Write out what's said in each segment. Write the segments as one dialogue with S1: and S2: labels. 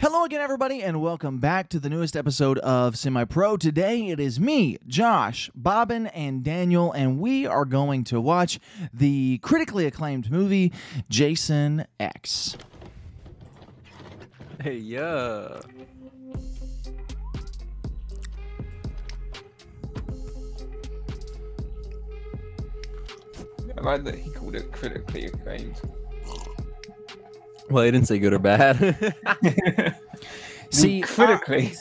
S1: Hello again, everybody, and welcome back to the newest episode of Semi-Pro. Today, it is me, Josh, Bobbin, and Daniel, and we are going to watch the critically acclaimed movie, Jason X.
S2: Hey, yeah.
S3: I like that he called it critically acclaimed.
S2: Well, he didn't say good or bad.
S1: See,
S3: critically.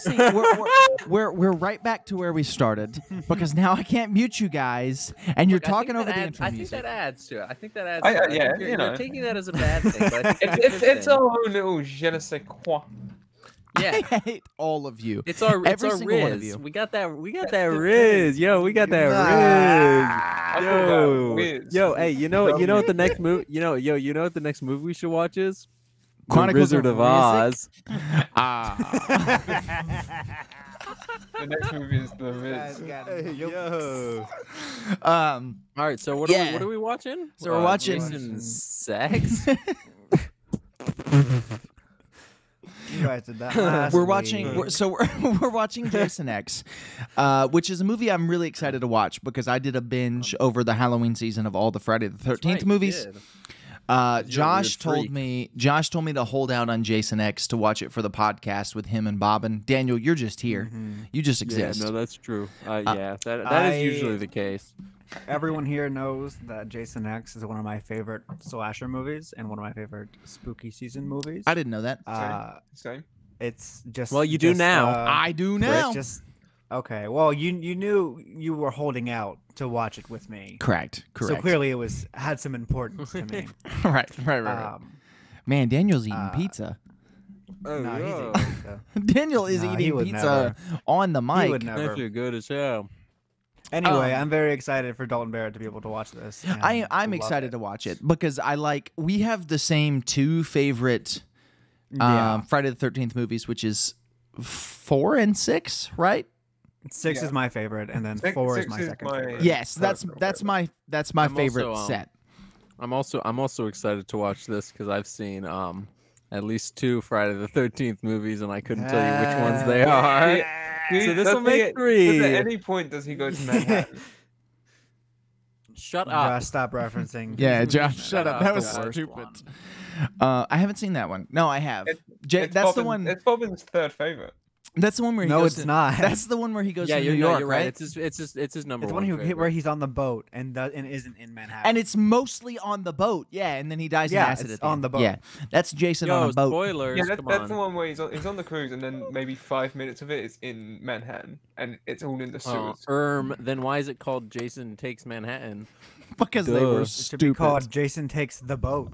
S1: We're right back to where we started because now I can't mute you guys, and you're talking over the intro
S2: I think
S1: music.
S2: that adds to it. I think that adds to it.
S3: Yeah,
S2: you're taking that as a bad thing. But I think
S3: it's our own little je ne sais quoi.
S2: Yeah.
S1: I hate all of you.
S2: It's our
S1: Every single
S2: Riz.
S1: one of you.
S2: We got that Riz. Yo, we got that Riz. Yo, hey, you know what the next movie? You know what the next movie we should watch is?
S1: Chronicles
S2: Wizard of Oz.
S3: The next movie is The Riz.
S2: Hey, yo.
S1: All
S2: right, so what are we watching?
S1: So we're watching
S2: Jason Sex.
S4: You guys did that last
S1: we're
S4: week.
S1: watching. We're watching Jason X, which is a movie I'm really excited to watch because I did a binge over the Halloween season of all the Friday the 13th movies. Josh told me to hold out on Jason X to watch it for the podcast with him and Bobbin. Daniel, you're just here. You just exist.
S2: Yeah, no, that's true. That is usually the case.
S4: Everyone here knows that Jason X is one of my favorite slasher movies and one of my favorite spooky season movies.
S1: I didn't know that.
S3: Same.
S4: It's just
S2: you do now.
S1: I do now.
S4: Okay. Well, you knew you were holding out to watch it with me.
S1: Correct.
S4: So clearly it had some importance to me.
S1: Right. Man, Daniel's eating pizza.
S2: Oh,
S4: no,
S2: yeah.
S4: he's eating pizza.
S1: Daniel is eating pizza on the mic.
S4: He would never.
S2: That's good as hell.
S4: Anyway, I'm very excited for Dalton Barrett to be able to watch this.
S1: I'm excited to watch it because we have the same two favorite Friday the 13th movies, which is 4 and 6, right?
S4: 6 is my favorite, and then 4 is my second favorite.
S1: Yes, that's my favorite set.
S2: I'm also excited to watch this because I've seen at least 2 Friday the 13th movies, and I couldn't tell you which ones they are. So this will make 3.
S3: At any point does he go to Manhattan?
S2: Shut up.
S4: Josh, stop referencing.
S1: Yeah, Josh, shut up. That was stupid. I haven't seen that one. No, I have. That's the one.
S3: It's Bobbin's third favorite.
S1: That's the one where he
S4: no,
S1: goes
S4: it's not.
S1: That's the one where he goes to New
S2: you're
S1: York,
S2: right?
S1: right?
S2: It's his number
S4: It's
S2: one.
S4: where he's on the boat and isn't in Manhattan.
S1: And it's mostly on the boat, yeah. And then he dies in acid
S4: it's
S1: at the
S4: on
S1: end.
S4: the boat.
S1: Yeah, that's Jason on a boat.
S2: Spoilers.
S3: Yeah,
S2: Come
S3: that's
S2: on.
S3: the one where he's on the cruise, and then maybe 5 minutes of it is in Manhattan, and it's all in the sewers.
S2: Then why is it called Jason Takes Manhattan?
S1: Because they were
S4: It should
S1: stupid.
S4: be called Jason Takes the Boat.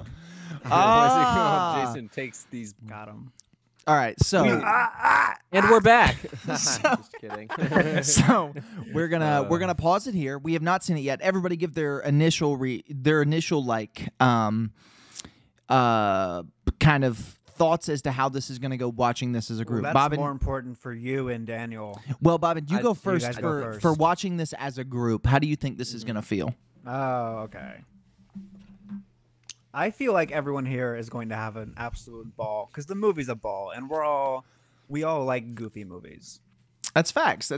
S2: Why is it called Jason Takes these?
S4: Got him.
S1: All right, so
S2: And we're back.
S1: So-
S2: Just kidding.
S1: so we're gonna pause it here. We have not seen it yet. Everybody give their initial kind of thoughts as to how this is gonna go. Watching this as a group,
S4: Well, that's
S1: Bobbin.
S4: more important for you and Daniel.
S1: Well, Bobbin, you go first
S4: guys
S1: for
S4: go first.
S1: for watching this as a group. How do you think this is gonna feel?
S4: Oh, okay. I feel like everyone here is going to have an absolute ball because the movie's a ball, and we all like goofy movies.
S1: That's facts.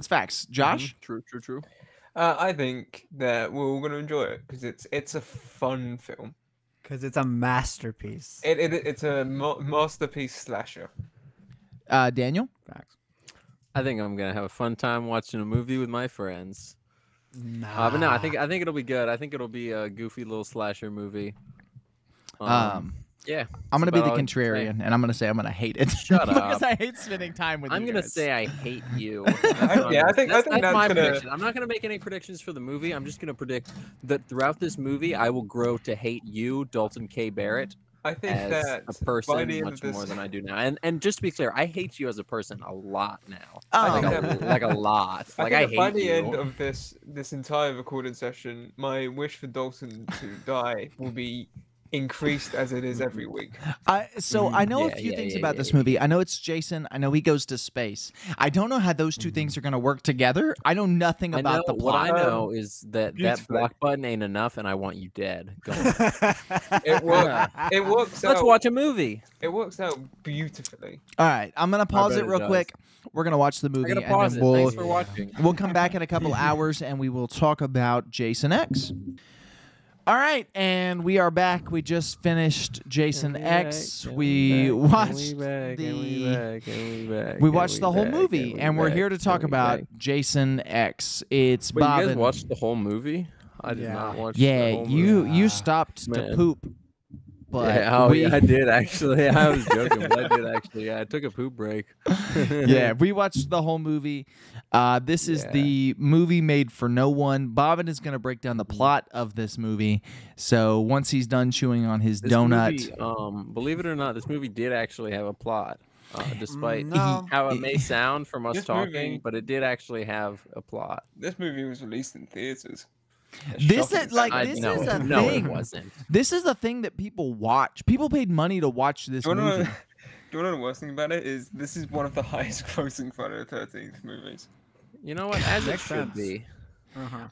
S1: Josh.
S2: True.
S3: I think that we're all going to enjoy it because it's a fun film.
S4: Because it's a masterpiece.
S3: It's a masterpiece slasher.
S1: Daniel.
S4: Facts.
S2: I think I'm gonna have a fun time watching a movie with my friends.
S4: Nah.
S2: But no, I think it'll be good. I think it'll be a goofy little slasher movie. Yeah.
S1: I'm gonna be the
S2: about all I can
S1: contrarian, and I'm gonna say I'm gonna hate it.
S2: Shut
S1: because
S2: up.
S1: I hate spending time with you.
S2: I'm gonna
S1: guys.
S2: say I hate you.
S3: I think
S2: that's
S3: that's
S2: my
S3: gonna.
S2: prediction. I'm not gonna make any predictions for the movie. I'm just gonna predict that throughout this movie, I will grow to hate you, Dalton K. Barrett,
S3: I think
S2: as
S3: that
S2: a person
S3: by the end
S2: much
S3: of this,
S2: more than I do now. And just to be clear, I hate you as a person a lot now.
S1: Oh.
S2: Like a lot.
S3: I
S2: Like
S3: think
S2: I
S3: that by
S2: hate
S3: the
S2: you.
S3: end of this entire recording session, my wish for Dalton to die will be increased as it is every week.
S1: So I know a few things about this movie. I know it's Jason. I know he goes to space. I don't know how those two things are going to work together. I know nothing about the plot.
S2: What I know is that block button ain't enough, and I want you dead. Go on.
S3: It works.
S2: Let's watch a movie.
S3: It works out beautifully.
S1: All right, I'm gonna pause it real quick. We're gonna watch the movie, and then
S2: Thanks for watching.
S1: We'll come back in a couple hours, and we will talk about Jason X. All right, and we are back. We just finished Jason X. We watched the whole movie, and we're here to talk about Jason X. It's Bobbin.
S2: You guys watched the whole movie? I did not watch.
S1: Yeah,
S2: the whole movie.
S1: you stopped to poop. But
S2: I did actually. I was joking, but I did actually. Yeah, I took a poop break.
S1: Yeah, we watched the whole movie. This is the movie made for no one. Bobbin is going to break down the plot of this movie. So once he's done chewing on his donut,
S2: movie, believe it or not, this movie did actually have a plot, despite how it may sound from us talking. But it did actually have a plot.
S3: This movie was released in theaters.
S1: This is a thing.
S2: No, it wasn't.
S1: This is the thing that people watch. People paid money to watch this movie.
S3: Do you know the worst thing about it is this is one of the highest grossing Friday the 13th movies.
S2: You know what? As it should be.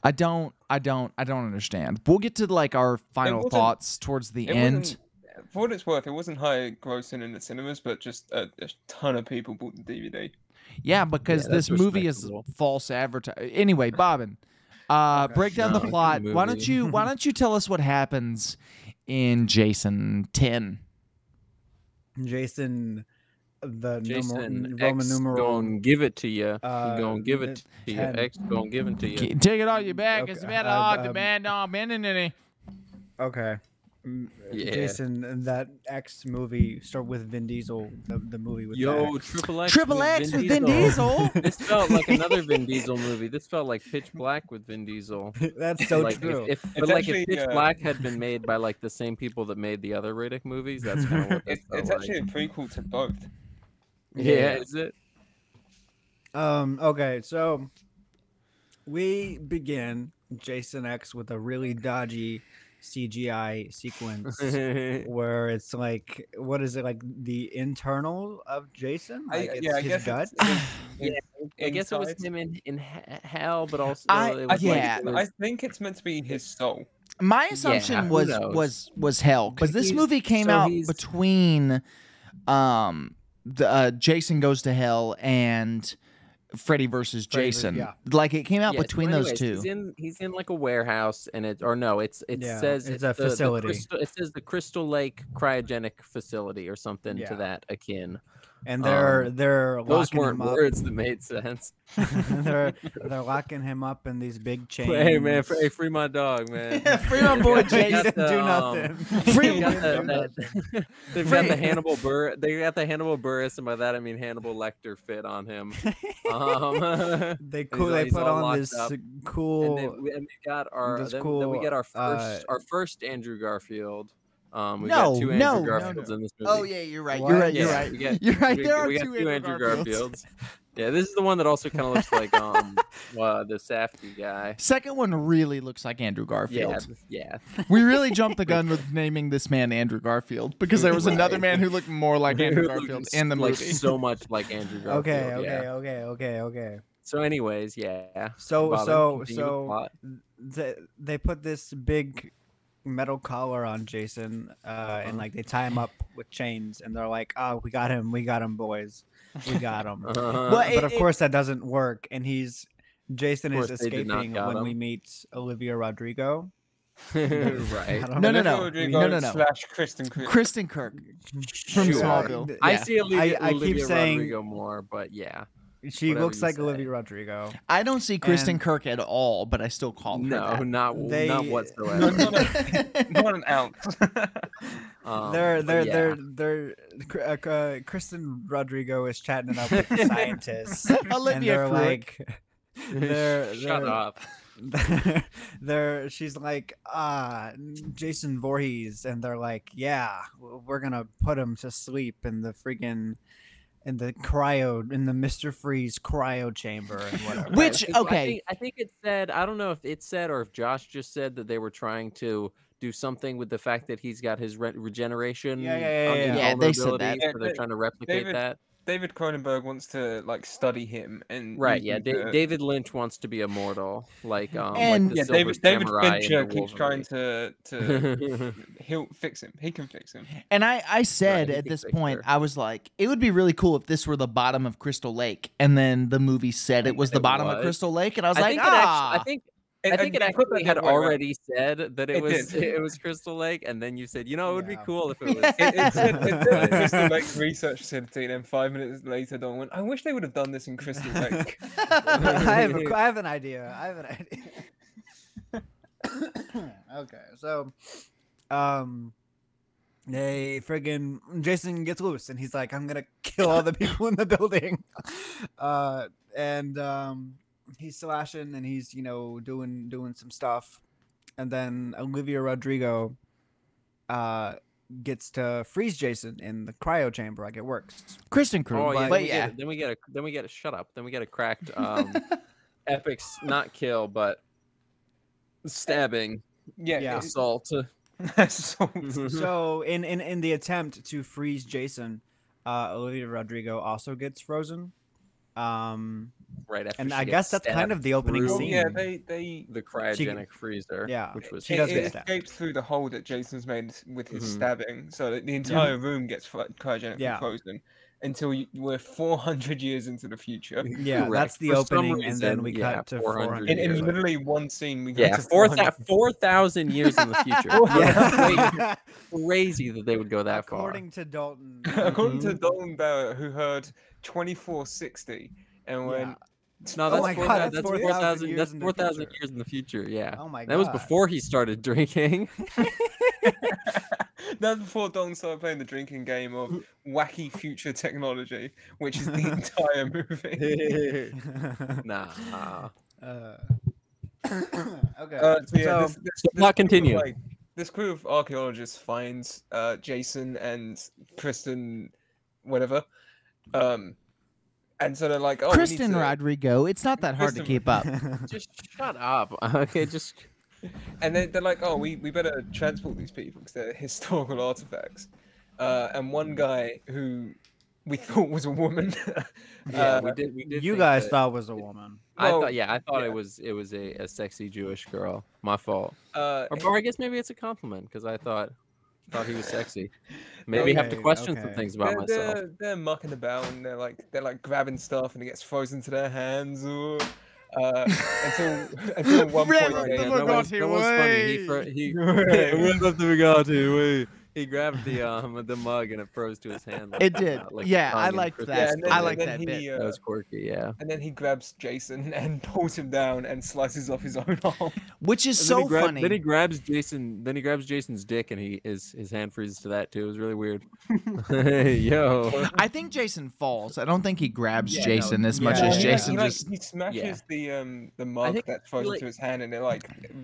S1: I don't understand. We'll get to like our final thoughts towards the end.
S3: For what it's worth, it wasn't high grossing in the cinemas, but just a ton of people bought the DVD.
S1: Yeah, because this movie is false advertising. Anyway, Bobbin. Break down the plot. Why don't you tell us what happens in Jason 10?
S4: Jason
S2: Roman
S4: X numeral.
S2: Gonna give it to you. Gonna give it to you. X gonna give it to you.
S1: Take it on your back. It's better on demand on minute.
S4: Okay.
S2: Yeah.
S4: Jason, that X movie start with Vin Diesel. The movie with
S2: Triple X.
S1: Triple X with Vin Diesel.
S2: This felt like another Vin Diesel movie. This felt like Pitch Black with Vin Diesel.
S4: That's so true.
S2: If Pitch Black had been made by like the same people that made the other Riddick movies, that's kind of what
S3: it's actually a prequel to both.
S2: Yeah, is it?
S4: Okay, so we begin Jason X with a really dodgy CGI sequence where it's like, what is it, like the internal of Jason? Like it's his gut?
S2: I guess it was him in hell, but also
S3: I think it's meant to be his soul.
S1: My assumption was hell, because this movie came out between Jason Goes to Hell and Freddy versus Jason. Like it came out between those two.
S2: He's in like a warehouse, and it says
S4: it's a facility.
S2: It says the Crystal Lake Cryogenic Facility or something to that akin.
S4: And they're
S2: those
S4: locking
S2: weren't
S4: him up.
S2: words that made sense.
S4: they're locking him up in these big chains.
S2: Hey man, free my dog, man.
S1: Free my boy Jason.
S4: Do nothing.
S2: They've got the Hannibal Burr. They got the Hannibal Buress, and by that I mean Hannibal Lecter fit on him.
S4: They put on this cool.
S2: And we got our first Andrew Garfield. We got two Andrew Garfields in this movie.
S1: Oh yeah, you're right. You're right. You're right. There are two
S2: Andrew Garfields. Yeah, this is the one that also kind of looks like the Safdie guy.
S1: Second one really looks like Andrew Garfield.
S2: Yeah.
S1: We really jumped the gun with naming this man Andrew Garfield because there was another man who looked more like Andrew Garfield in the movie.
S2: So much like Andrew Garfield.
S4: Okay.
S2: So anyways, yeah.
S4: So they put this big metal collar on Jason, and like they tie him up with chains, and they're like, "Oh, we got him, boys, we got him." But of course that doesn't work, and Jason is escaping when we meet Olivia Rodrigo.
S2: Right?
S1: No.
S3: Slash Kristen Kirk.
S1: Kristen Kirk from Smallville. Yeah.
S2: I see Olivia
S4: keep saying
S2: Rodrigo more, but yeah.
S4: She looks like Olivia Rodrigo.
S1: I don't see Kristen Kirk at all, not
S2: whatsoever.
S3: Not an ounce.
S4: Kristen Rodrigo is chatting it up with the scientists.
S1: Olivia Kirk.
S2: Shut up.
S4: She's like, Jason Voorhees, and they're like, yeah, we're gonna put him to sleep in the freaking in the Mr. Freeze cryo chamber and whatever.
S1: Which, okay.
S2: I think it said, I don't know if it said or if Josh just said that they were trying to do something with the fact that he's got his regeneration.
S1: Yeah, they said that.
S2: So they're trying to replicate that.
S3: David Cronenberg wants to like study him and
S2: David Lynch wants to be immortal, like
S1: and
S2: like the Silver
S3: David
S2: Samurai
S3: Fincher keeps trying to he'll fix him. He can fix him.
S1: And I said at this point, I was like, it would be really cool if this were the bottom of Crystal Lake, and then the movie said it was the bottom of Crystal Lake, and I was like,
S2: I think it actually had already said that it was Crystal Lake, and then you said, it would be cool if it was.
S3: It said Crystal Lake Research Facility, and then 5 minutes later, Don went, I wish they would have done this in Crystal Lake.
S4: I have an idea. Okay, so, Jason gets loose, and he's like, I'm gonna kill all the people in the building, he's slashing and he's doing some stuff, and then Olivia Rodrigo gets to freeze Jason in the cryo chamber. Like, it works.
S1: Kristen Crew.
S2: Then we get a shut up. Then we get a cracked epic not kill but stabbing assault.
S4: So in the attempt to freeze Jason, Olivia Rodrigo also gets frozen.
S2: Right after,
S4: and I guess that's kind of the opening scene.
S3: Yeah, the
S2: cryogenic freezer.
S4: Yeah,
S2: which was
S3: it escapes through the hole that Jason's made with his stabbing, so that the entire room gets cryogenically frozen until we're 400 years into the future.
S4: Yeah, that's the opening, and then we cut to 400.
S3: In literally one scene, we go to
S2: 4,000 years in the future. Crazy that they would go that far.
S4: According to Dalton
S3: Barrett, who heard 2460. And when
S2: that's 4,000 years in the future. Yeah.
S4: Oh my god.
S2: That was before he started drinking.
S3: That's before Don started playing the drinking game of wacky future technology, which is the entire movie.
S2: Nah.
S4: Okay.
S2: Not continue.
S3: This crew of archaeologists finds Jason and Kristen, whatever. And so they're like,
S1: Kristen Rodrigo. It's not that hard to keep up.
S2: Just shut up. Okay, just.
S3: And then they're like, we better transport these people because they're historical artifacts. And one guy who we thought was a woman.
S2: We did.
S4: You guys thought was a woman.
S2: I thought it was a sexy Jewish girl. My fault. Or I guess maybe it's a compliment because I thought he was sexy. Maybe I have to question some things about myself.
S3: They're mucking about and they're like grabbing stuff and it gets frozen to their hands. Until one point,
S2: that was funny. He grabbed the mug and it froze to his hand.
S1: It did. I liked that. I liked that bit.
S2: That was quirky. Yeah.
S3: And then he grabs Jason and pulls him down and slices off his own arm,
S1: which is so funny.
S2: Then he grabs Jason. Then he grabs Jason's dick and his hand freezes to that too. It was really weird. Hey, yo.
S1: I think Jason falls. I don't think he grabs Jason as much as Jason
S3: he smashes the mug that's frozen to his hand and it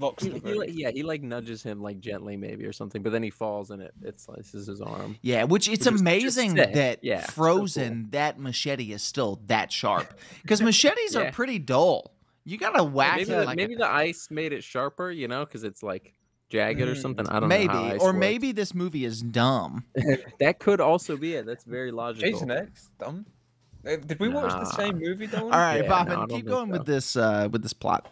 S3: locks the room.
S2: He nudges him gently maybe or something, but then he falls and it slices his arm.
S1: Yeah, which it's amazing that frozen, that machete is still that sharp. Because machetes are pretty dull. You gotta whack it.
S2: Maybe the ice made it sharper, because it's jagged or something. I don't know. Maybe.
S1: Or maybe this movie is dumb.
S2: That could also be it. That's very logical.
S3: Jason X? Dumb? Did we watch the same movie, Don?
S1: All right, Bobbin, keep going with this plot.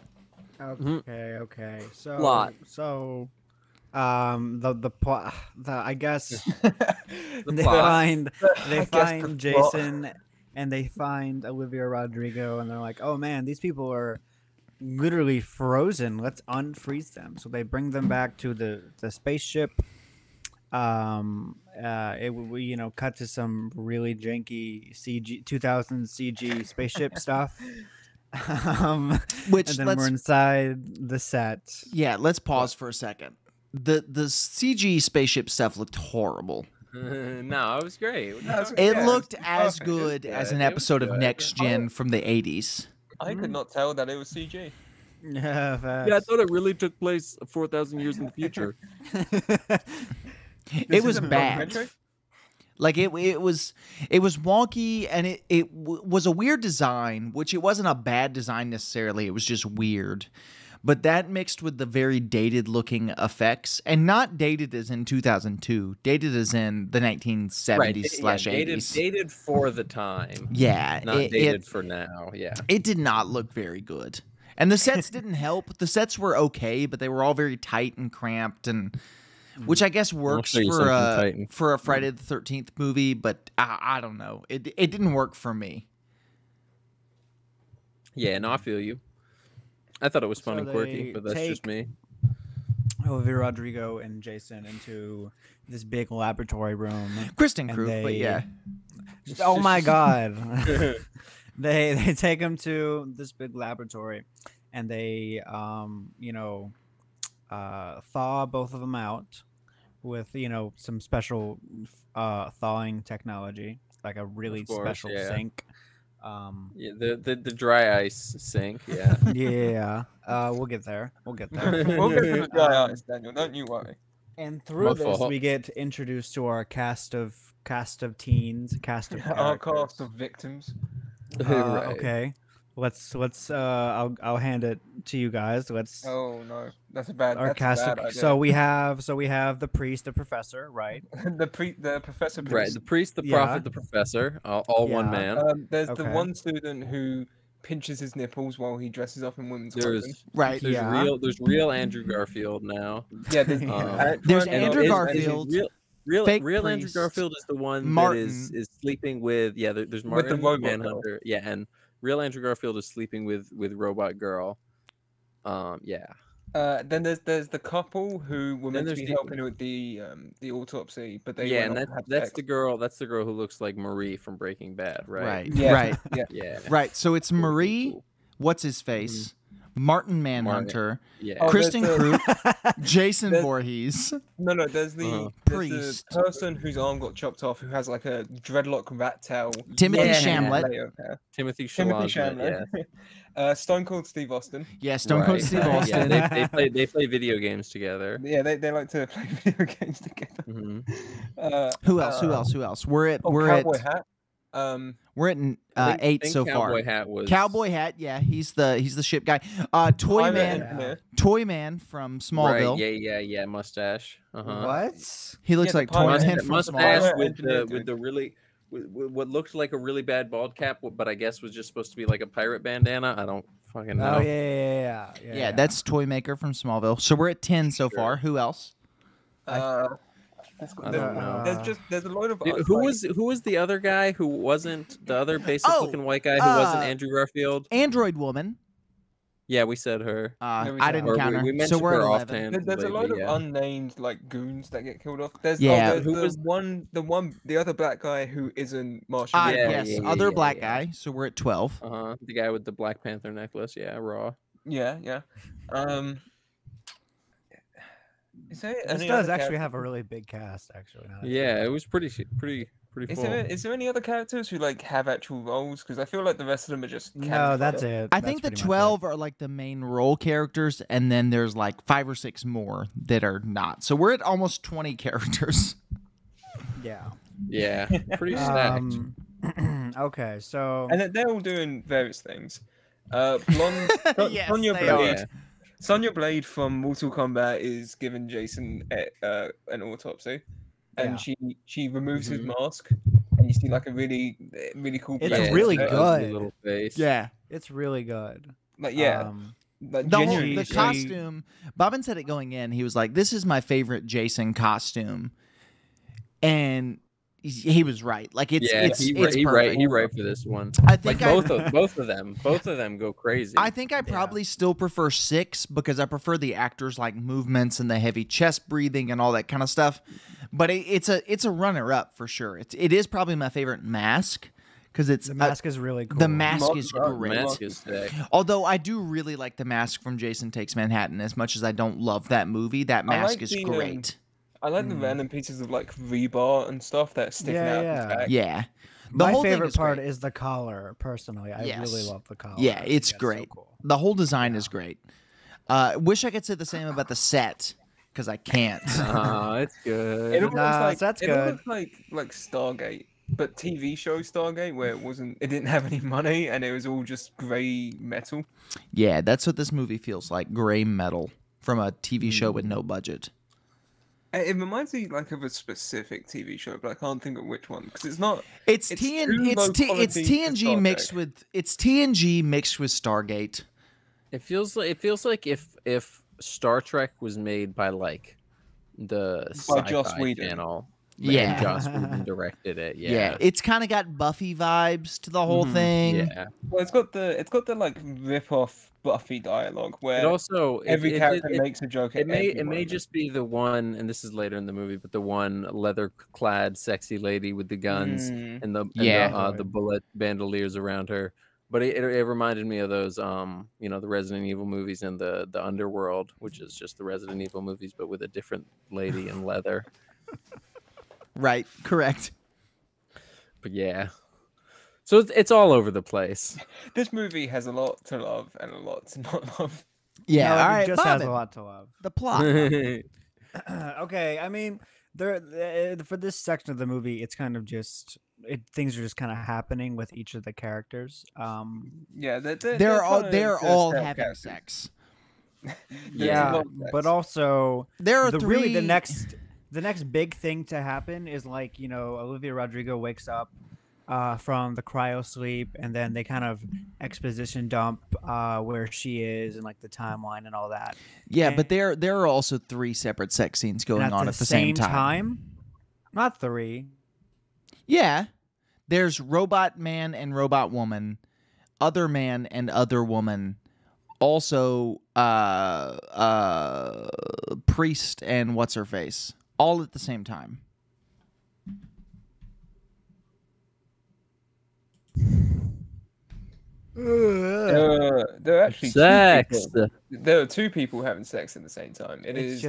S4: Okay. So
S2: plot.
S4: The plot. I guess they find Jason and they find Olivia Rodrigo and they're like, oh man, these people are literally frozen. Let's unfreeze them. So they bring them back to the spaceship. We cut to some really janky CG 2000 CG spaceship stuff.
S1: Which
S4: and then we're inside the set.
S1: Yeah, let's pause for a second. The CG spaceship stuff looked horrible.
S2: No, it was great.
S1: It looked as good as an episode of Next Gen from the 80s.
S3: I could not tell that it was CG.
S4: Yeah,
S2: I thought it really took place 4,000 years in the future.
S1: It was bad. It was wonky and it was a weird design, which it wasn't a bad design necessarily. It was just weird. But that mixed with the very dated looking effects, and not dated as in 2002, dated as in the 1970s/80s.
S2: Dated for the time.
S1: Yeah.
S2: Not dated for now. Yeah.
S1: It did not look very good. And the sets didn't help. The sets were okay, but they were all very tight and cramped, and which I guess works for a Friday the 13th movie, but I don't know. It didn't work for me.
S2: Yeah, no, I feel you. I thought it was fun and quirky, but that's just me.
S4: Olivia Rodrigo and Jason into this big laboratory room.
S1: Kristen Krug, but yeah.
S4: Oh my God. They take him to this big laboratory, and they thaw both of them out with some special thawing technology, like a really special sink.
S2: Yeah, the dry ice sink. Yeah.
S4: Yeah. We'll get there.
S3: We'll get to the dry ice, Daniel. Don't you worry.
S4: And through this, we get introduced to our cast of teens,
S3: our cast of victims.
S2: Right.
S4: Okay. Let's I'll hand it to you guys.
S3: Oh no, that's a bad.
S4: Our cast.
S3: Idea.
S4: So we have the priest, the professor, right?
S3: the professor. Priest.
S2: Right. The priest, the prophet, the professor, all one man.
S3: There's the one student who pinches his nipples while he dresses up in women's clothing.
S1: Right.
S2: There's real Andrew Garfield now.
S3: Yeah.
S1: There's Andrew Garfield.
S2: Real Andrew Garfield is the one that is sleeping with. Yeah. There's Martin
S3: with the robot
S2: Manhunter. Girl. Yeah, and real Andrew Garfield is sleeping with Robot Girl. Yeah.
S3: Then there's the couple who were meant to be helping with the autopsy, but they
S2: and that's the girl who looks like Marie from Breaking Bad, right?
S1: Right.
S3: Yeah.
S1: Right.
S3: Yeah.
S1: Right. So it's Marie. What's his face? Martin Manhunter, Kristen Krug, Jason Voorhees.
S3: No, there's the
S1: priest,
S3: the person whose arm got chopped off, who has like a dreadlock rat tail.
S1: Timothy Chalamet.
S2: Timothy Chalamet.
S3: Stone Cold Steve Austin.
S1: Yeah, Stone Cold Steve Austin.
S2: Yeah, they play video games together.
S3: Yeah, they like to play video games together.
S2: Mm-hmm.
S1: Who else? We're at
S3: Cowboy Hat.
S1: We're at 8 so far. Cowboy Hat, yeah, he's the ship guy. Toy Man from Smallville.
S2: Right, yeah, mustache.
S4: What?
S1: He looks like Toy Man from
S2: mustache with the really what looked like a really bad bald cap, but I guess was just supposed to be like a pirate bandana. I don't fucking know.
S4: Oh yeah.
S1: That's Toy Maker from Smallville. So we're at 10 so far. Who else?
S2: I don't know.
S3: There's a load of
S2: who was the other guy who wasn't the other basic looking white guy who wasn't Andrew Garfield?
S1: Android Woman.
S2: Yeah, we said her.
S1: I didn't count her.
S2: We
S1: so we're at
S2: 11.
S3: There's a load of unnamed like goons that get killed off. There's
S1: who
S3: was the other black guy who isn't Martian.
S1: Other black guy. So we're at 12.
S2: The guy with the Black Panther necklace. Yeah, Raw.
S3: Yeah.
S4: This does actually have a really big cast, actually.
S2: Yeah, it was pretty full.
S3: Is there any other characters who like have actual roles? Because I feel like the rest of them are just
S4: no. That's it.
S1: I think the 12 are like the main role characters, and then there's like 5 or 6 more that are not. So we're at almost 20 characters.
S2: Yeah, pretty stacked.
S4: Okay, so
S3: and they're all doing various things. Blonde Sonya Blade from Mortal Kombat is giving Jason an autopsy, and she removes his mask, and you see like a really cool.
S4: It's really good.
S2: Little face.
S1: Yeah,
S4: it's really good.
S3: Like
S1: the costume. Bobbin said it going in. He was like, "This is my favorite Jason costume," and he was right. Like it's perfect.
S2: He right for this one.
S1: I think
S2: both of them go crazy.
S1: I think I probably still prefer 6 because I prefer the actors like movements and the heavy chest breathing and all that kind of stuff. But it's a runner up for sure. It is probably my favorite mask because the
S4: mask is really cool.
S1: The mask is great.
S2: The mask is sick.
S1: Although I do really like the mask from Jason Takes Manhattan as much as I don't love that movie. That mask is great.
S3: I like the random pieces of like rebar and stuff that's sticking out.
S1: Yeah.
S4: My favorite part is the collar. Personally, I really love the collar.
S1: Yeah, it's great. So cool. The whole design is great. Wish I could say the same about the set because I can't.
S2: It's good.
S3: It looks
S4: that's good.
S3: It looks like Stargate. but TV show Stargate, where it didn't have any money and it was all just gray metal.
S1: Yeah, that's what this movie feels like, gray metal from a TV show with no budget.
S3: It reminds me like of a specific TV show, but I can't think of which one because it's not.
S1: It's TNG mixed with Stargate.
S2: It feels like if Star Trek was made by like the
S3: Joss
S2: Sci-Fi
S3: Whedon.
S2: Channel.
S1: Yeah.
S2: And Joss Whedon directed it.
S1: Yeah, it's kind of got Buffy vibes to the whole thing.
S2: Yeah.
S3: Well, it's got the like rip off Buffy dialogue where
S2: It also
S3: every character makes a joke.
S2: It may just be the one, and this is later in the movie, but the one leather-clad sexy lady with the guns and the bullet bandoliers around her. But it reminded me of those, the Resident Evil movies and the Underworld, which is just the Resident Evil movies, but with a different lady in leather.
S1: Right, correct.
S2: But yeah. So it's all over the place.
S3: This movie has a lot to love and a lot to not love.
S1: Yeah,
S4: No,
S1: all right,
S4: it just has
S1: Bobbin,
S4: a lot to love.
S1: the plot.
S4: Okay, I mean, for this section of the movie, it's kind of just things are just kind of happening with each of the characters.
S3: Yeah,
S1: They're all having sex.
S4: Yeah, but also
S1: There are
S4: really the next big thing to happen is like Olivia Rodrigo wakes up from the cryo sleep, and then they kind of exposition dump where she is and like the timeline and all that.
S1: Yeah, but there are also 3 separate sex scenes going on at the same time.
S4: Not 3.
S1: Yeah, there's robot man and robot woman, other man and other woman, also priest and what's her face, all at the same time.
S3: There are actually
S2: sex.
S3: There are 2 people having sex at the same time.
S4: It's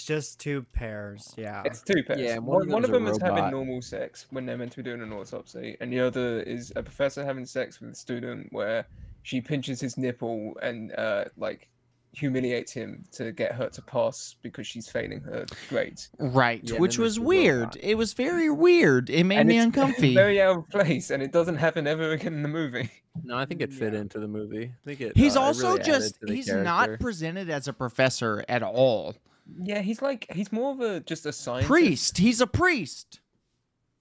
S4: just 2 pairs. Yeah,
S3: it's 2 pairs.
S2: Yeah,
S3: one of them is having
S2: robot.
S3: normal sex when they're meant to be doing an autopsy, and the other is a professor having sex with a student where she pinches his nipple and like humiliates him to get her to pass because she's failing her grades.
S1: Right,
S2: Yeah,
S1: which
S2: then
S1: was
S2: there's the
S1: weird.
S2: robot.
S1: It was very weird. It made me uncomfy.
S3: Very out of place, and it doesn't happen ever again in the movie.
S2: No, I think it fit into the movie. I think it.
S1: He's
S2: it
S1: also
S2: really added to the
S1: he's
S2: character.
S1: not presented as a professor at all.
S3: Yeah, he's more of just a scientist.
S1: Priest. He's a priest.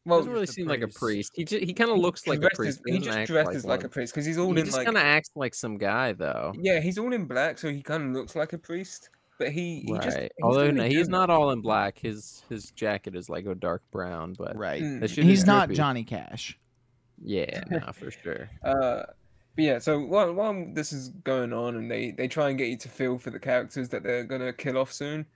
S3: Well,
S2: Doesn't really seem like a priest. He kind of looks like a priest.
S3: He just dresses like a priest because he's all
S2: He
S3: in
S2: just
S3: like.
S2: kind of acts like some guy though.
S3: Yeah, he's all in black, so he kind of looks like a priest. But he just.
S2: Right. Although he's not all in black. His jacket is like a dark brown, but
S1: Right.
S2: that shit is
S1: He's not
S2: drippy.
S1: Johnny Cash.
S2: Yeah, no, for sure.
S3: But yeah, so while this is going on, and they try and get you to feel for the characters that they're gonna kill off soon.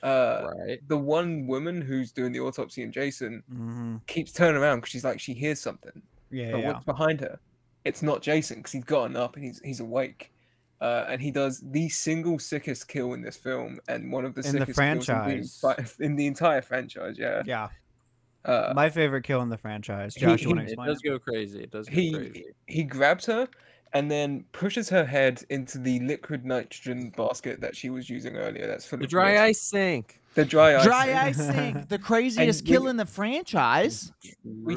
S2: Right.
S3: The one woman who's doing the autopsy on Jason
S4: Mm-hmm.
S3: keeps turning around because she's like she hears something.
S4: Yeah,
S3: But what's behind her? It's not Jason because he's gotten up and he's awake. And he does the single sickest kill in this film, and one of the sickest kills in the entire franchise. Yeah.
S4: Yeah. My favorite kill in the franchise. Josh, you want to
S2: It
S4: explain?
S2: does go crazy. It does go crazy.
S3: He grabs her and then pushes her head into the liquid nitrogen basket that she was using earlier. That's full
S2: The
S3: of
S2: dry
S3: mist.
S2: ice sink.
S3: The dry ice.
S1: Dry ice sink. The craziest kill in the franchise.
S3: We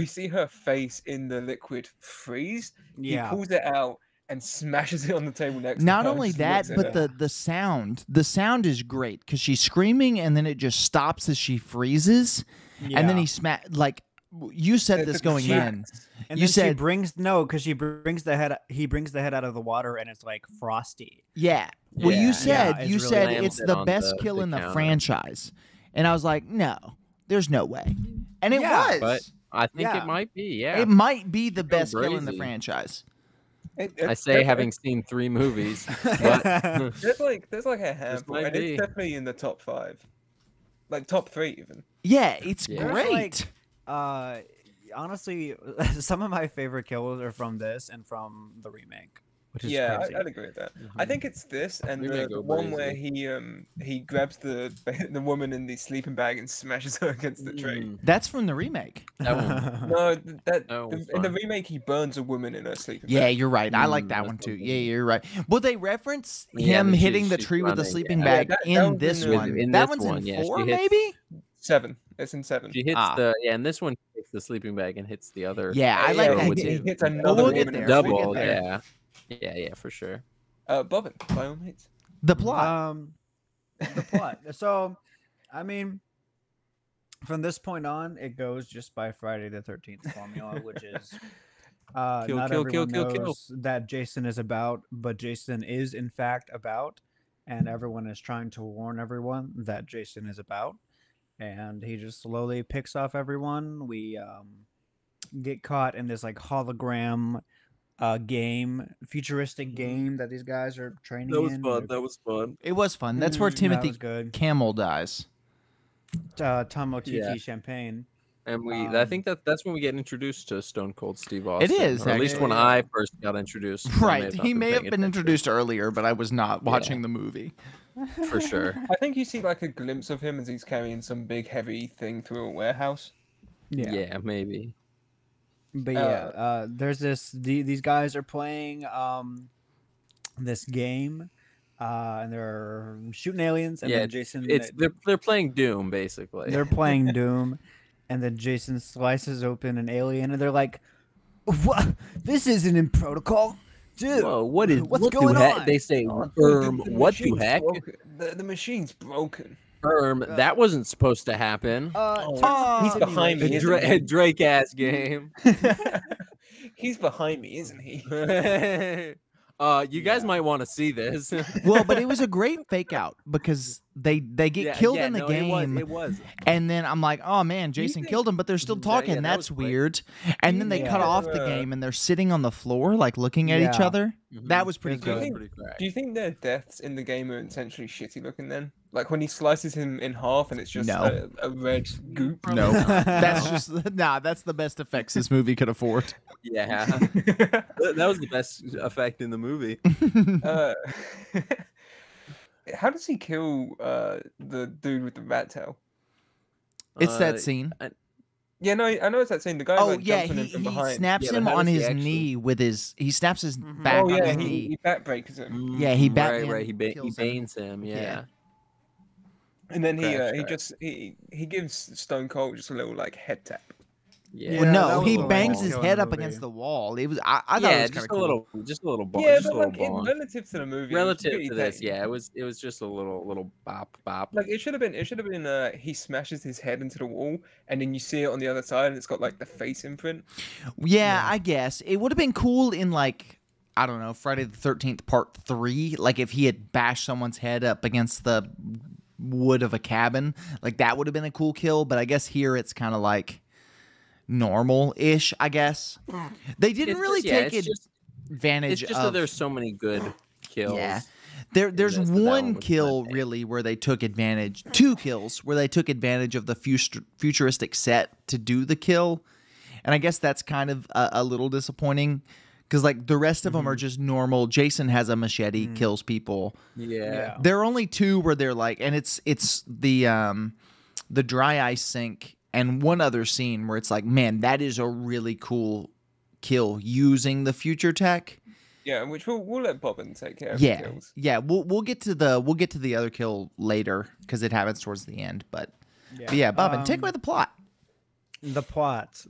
S3: see her face in the liquid freeze.
S4: Yeah.
S3: He pulls it out and smashes it on the table next to her.
S1: Not
S3: and
S1: only
S3: just
S1: that,
S3: looks at
S1: but
S3: her.
S1: the sound is great because she's screaming and then it just stops as she freezes, and then he like you said this going in.
S4: And
S1: you
S4: then
S1: said
S4: he brings the head out of the water and it's like frosty.
S1: yeah. Well,
S2: Yeah.
S1: you said
S4: it's
S1: you
S4: really
S1: said
S2: nice.
S1: it's
S2: It
S1: the
S2: on
S1: best
S2: the
S1: kill in the
S2: counter.
S1: franchise, and I was like, no, there's no way, and it
S4: Yeah,
S1: was.
S2: But I think
S4: Yeah.
S2: it might be. Yeah.
S1: It might be the
S2: Go
S1: best kill in the
S2: crazy.
S1: franchise.
S2: I say having seen 3 movies. But
S3: there's like a handful,
S2: might
S3: and
S2: be.
S3: it's definitely in the top 5, like top 3 even.
S1: Yeah, it's
S2: Yeah.
S1: great.
S4: Honestly, some of my favorite kills are from this and from the remake, which is
S3: Yeah,
S4: crazy.
S3: I'd agree with that. I think it's this and
S2: We may
S3: the
S2: go
S3: one where
S2: crazy.
S3: he grabs the woman in the sleeping bag and smashes her against the tree.
S2: Mm,
S1: That's from the remake.
S2: that one.
S3: No,
S2: one's
S3: in the
S2: fine.
S3: remake he burns a woman in her sleeping
S1: Yeah,
S3: bag.
S1: you're right. I like that
S2: that's
S1: one too.
S2: okay.
S1: Yeah, you're right. Well, they reference
S2: Yeah,
S1: him
S2: that
S1: hitting the
S2: she's
S1: tree with the
S2: running,
S1: sleeping
S2: yeah.
S1: bag
S3: Yeah, that
S1: in
S3: was
S1: this
S3: in the-
S1: one.
S2: in
S1: That
S2: this
S1: one's
S2: one,
S1: in
S2: yeah, she
S1: 4,
S2: hits-
S1: maybe?
S3: 7. It's in 7.
S2: She hits
S1: Ah.
S2: and this one hits the sleeping bag and hits the other.
S1: Yeah, I like that
S3: he
S1: too.
S3: hits another
S1: we'll get
S3: woman
S1: there.
S3: in
S2: Double.
S1: We'll get there.
S2: Yeah, for sure.
S3: Bobbin, by all means.
S1: The plot.
S4: The plot. So, I mean, from this point on, it goes just by Friday the 13th formula, which is not everyone knows that Jason is about, but Jason is in fact about, and everyone is trying to warn everyone that Jason is about, and he just slowly picks off everyone. We get caught in this like hologram game, futuristic game that these guys are training in.
S2: That was fun.
S1: It was fun. That's where Timothy Camel dies.
S4: Tomo Titi Champagne.
S2: And I think that's when we get introduced to Stone Cold Steve Austin.
S1: It is,
S2: or at least when I first got introduced.
S1: Right. He may have been introduced earlier, but I was not watching the movie.
S2: For sure.
S3: I think you see like a glimpse of him as he's carrying some big heavy thing through a warehouse.
S2: Yeah, maybe.
S4: But there's these guys are playing this game, and they're shooting aliens, and then Jason.
S2: They're playing Doom basically.
S4: They're playing Doom, and then Jason slices open an alien, and they're like, "What? This isn't in protocol, dude.
S2: Whoa,
S4: what's going on?"
S2: They say, what the heck?
S3: The machine's broken.
S2: That wasn't supposed to happen.
S3: He's behind me.
S2: Drake ass game.
S3: He's behind me, isn't he?
S2: You guys might want to see this.
S1: Well, but it was a great fake out because they get killed in the game.
S2: It was.
S1: And then I'm like, oh man, Jason killed him, but they're still talking. That's weird. And then they cut off the game and they're sitting on the floor, like looking at each other. That was pretty good.
S3: Do you think their deaths in the game are intentionally shitty looking then? Like when he slices him in half and it's just a red goop?
S1: No. That's the best effects this movie could afford.
S2: Yeah. That was the best effect in the movie.
S3: How does he kill the dude with the rat tail?
S1: It's that scene.
S3: Yeah, no, I know it's that scene. The guy jumping in from behind.
S1: He snaps him on his knee with his. He snaps his back on his knee.
S3: He backbreaks him.
S1: Yeah, he
S2: He banes him. Yeah.
S3: And then he gives Stone Cold just a little like head tap.
S2: Yeah.
S1: Well, no, he bangs his head up against the wall. It was I thought it was
S2: just a little, just a little ball.
S3: Yeah, but like relative to the movie,
S2: relative to this, it was just a little bop.
S3: Like it should have been. He smashes his head into the wall, and then you see it on the other side, and it's got like the face imprint.
S1: Yeah, I guess it would have been cool in like, I don't know, Friday the 13th Part 3. Like if he had bashed someone's head up against the wood of a cabin, like that would have been a cool kill. But I guess here it's kind of like normal-ish, I guess. They didn't really take advantage
S2: of... It's just that there's so many good kills.
S1: Yeah. There's one kill, really, where they took advantage... 2 kills where they took advantage of the futuristic set to do the kill. And I guess that's kind of a little disappointing. Because, like, the rest of them are just normal. Jason has a machete, kills people.
S2: Yeah.
S1: There are only 2 where they're like... And it's the dry ice sink... And one other scene where it's like, man, that is a really cool kill using the future tech.
S3: Yeah, which we'll let Bobbin take care of. The kills.
S1: Yeah, we'll get to the other kill later because it happens towards the end. But yeah, Bobbin, take away the plot.
S4: The plot.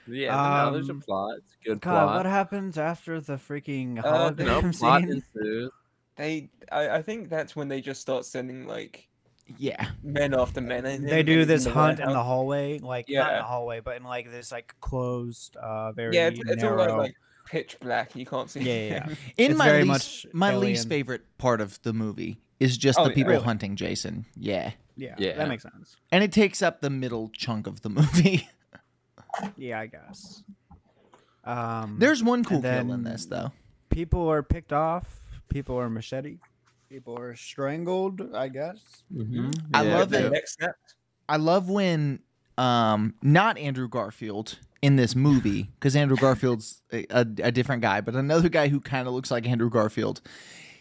S2: Yeah, there's a plot. It's a good
S4: God,
S2: plot.
S4: what happens after the freaking hologram scene?
S2: Plot ensues.
S3: I think that's when they just start sending like.
S1: Yeah,
S3: men after men.
S4: They do this hunt in the hallway, like not in the hallway, but in like this like closed, very
S3: it's
S4: narrow.
S3: all like pitch black. You can't see.
S4: Yeah.
S1: In my least favorite part of the movie is just the people hunting Jason. Yeah,
S4: that makes sense.
S1: And it takes up the middle chunk of the movie.
S4: Yeah, I guess.
S1: There's one cool kill in this though.
S4: People are picked off. People are machete. People are strangled, I guess.
S1: Mm-hmm. I love it. I love when not Andrew Garfield in this movie, because Andrew Garfield's a different guy, but another guy who kind of looks like Andrew Garfield.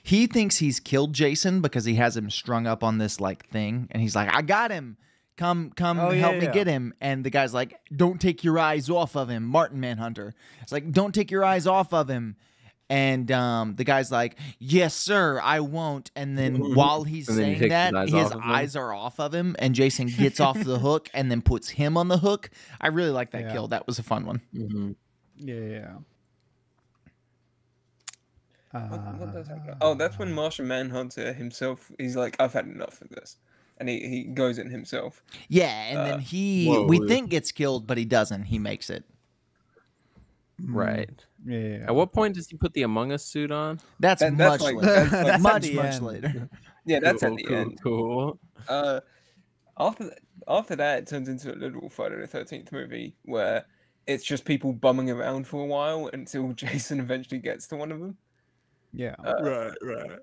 S1: He thinks he's killed Jason because he has him strung up on this like thing, and he's like, "I got him. Come, help me get him." And the guy's like, "Don't take your eyes off of him." Martin Manhunter. It's like, "Don't take your eyes off of him." And the guy's like, yes, sir, I won't. And then while he's saying that, his eyes are off of him, and Jason gets off the hook and then puts him on the hook. I really like that kill. That was a fun one.
S4: Yeah.
S3: What does happen? Oh, that's when Martian Manhunter himself, he's like, I've had enough of this. And he goes in himself.
S1: Yeah, and then we think gets killed, but he doesn't. He makes it.
S2: Right.
S4: Yeah.
S2: At what point does he put the Among Us suit on?
S1: That's much later.
S4: That's
S1: much later.
S3: Yeah, that's at the end.
S2: Cool.
S3: After that, it turns into a literal Friday the 13th movie where it's just people bumming around for a while until Jason eventually gets to one of them.
S4: Yeah.
S3: Right.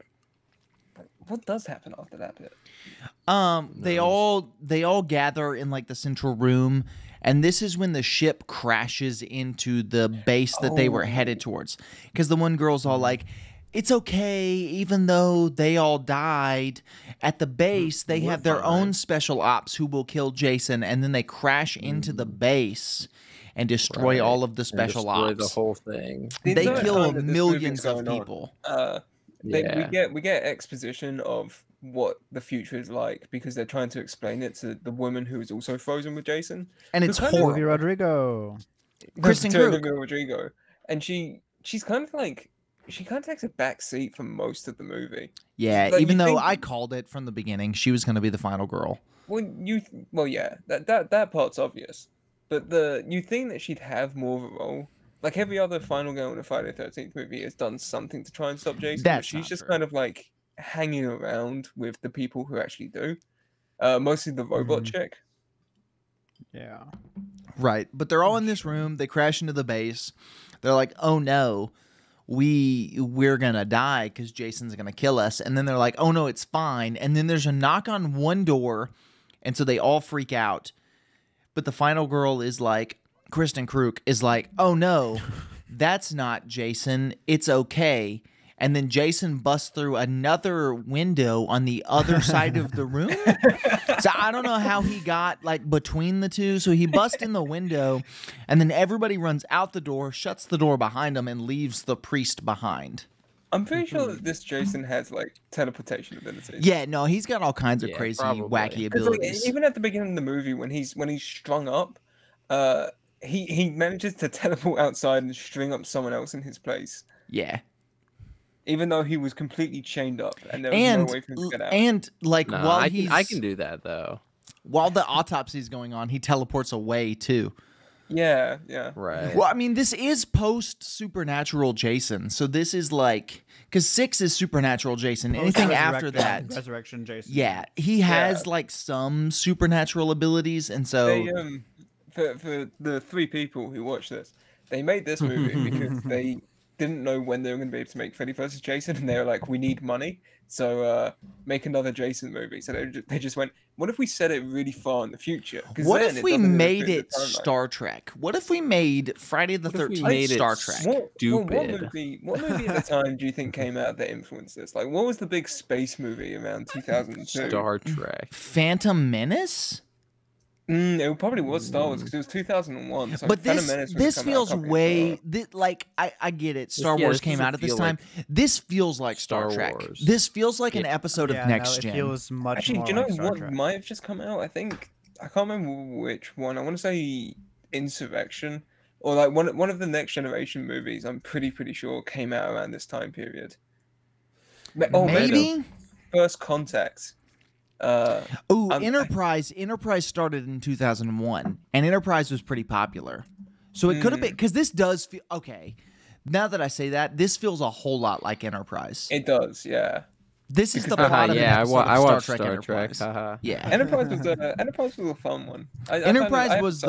S3: What does happen after that bit?
S1: They all gather in like the central room, and this is when the ship crashes into the base that they were headed towards. Because the one girl's all like, it's okay, even though they all died at the base, they have their own special ops who will kill Jason, and then they crash into the base and destroy all of the special ops.
S2: The whole thing.
S1: They kill millions of people.
S3: We get exposition of what the future is like because they're trying to explain it to the woman who is also frozen with Jason,
S1: and it's horrible.
S4: Rodrigo,
S1: Kristen Krug.
S3: Rodrigo, and she's kind of like she kind of takes a back seat for most of the movie.
S1: Yeah, like, even though I called it from the beginning, she was going to be the final girl.
S3: Well, yeah, that part's obvious. But you think that she'd have more of a role. Like every other final girl in a Friday the 13th movie has done something to try and stop Jason. But she's just kind of like hanging around with the people who actually do. Mostly the robot chick.
S4: Yeah.
S1: Right. But they're all in this room. They crash into the base. They're like, oh no, we're going to die because Jason's going to kill us. And then they're like, oh no, it's fine. And then there's a knock on one door. And so they all freak out. But the final girl is like, Kristen Krug is like, oh no, that's not Jason. It's okay. And then Jason busts through another window on the other side of the room. So I don't know how he got like between the two. So he busts in the window and then everybody runs out the door, shuts the door behind him, and leaves the priest behind.
S3: I'm pretty sure that this Jason has like teleportation abilities.
S1: Yeah, no, he's got all kinds of crazy, wacky abilities.
S3: Like, even at the beginning of the movie, when he's strung up, he manages to teleport outside and string up someone else in his place.
S1: Yeah.
S3: Even though he was completely chained up and there was no way for him to get out.
S1: And like I
S2: can do that though.
S1: While the autopsy is going on, he teleports away too.
S3: Yeah.
S2: Right.
S1: Well, I mean, this is post-supernatural Jason. So this is like... Because 6 is supernatural Jason. Anything after that...
S4: Resurrection Jason.
S1: Yeah. He has like some supernatural abilities. And so...
S3: For the 3 people who watch this, they made this movie because they didn't know when they were going to be able to make Freddy vs. Jason. And they were like, we need money. So make another Jason movie. So they just went, what if we set it really far in the future?
S1: What if we made it Star Trek? What if we made Friday the 13th Star Trek?
S2: Stupid.
S3: What movie at the time do you think came out that influenced this? Like, what was the big space movie around 2002?
S2: Star Trek.
S1: Phantom Menace?
S3: It probably was Star Wars because it was 2001. So
S1: but this feels way like I get it. Star Wars came out at this time. This feels like Star Trek. This feels like an episode of Next Gen.
S4: It feels much
S3: Actually,
S4: more
S3: do you know
S4: like Star
S3: what
S4: Trek.
S3: might have just come out? I can't remember which one. I want to say Insurrection or like one of the Next Generation movies. I'm pretty sure came out around this time period.
S1: Maybe
S3: First Contact.
S1: Enterprise started in 2001 and Enterprise was pretty popular, so it could have been because this does feel okay. Now that I say that, this feels a whole lot like Enterprise.
S3: It does, yeah.
S1: This is the plot of an episode
S2: I
S1: of
S2: watched
S1: Star Trek Enterprise.
S2: Yeah,
S3: Enterprise was a fun one.
S1: Enterprise was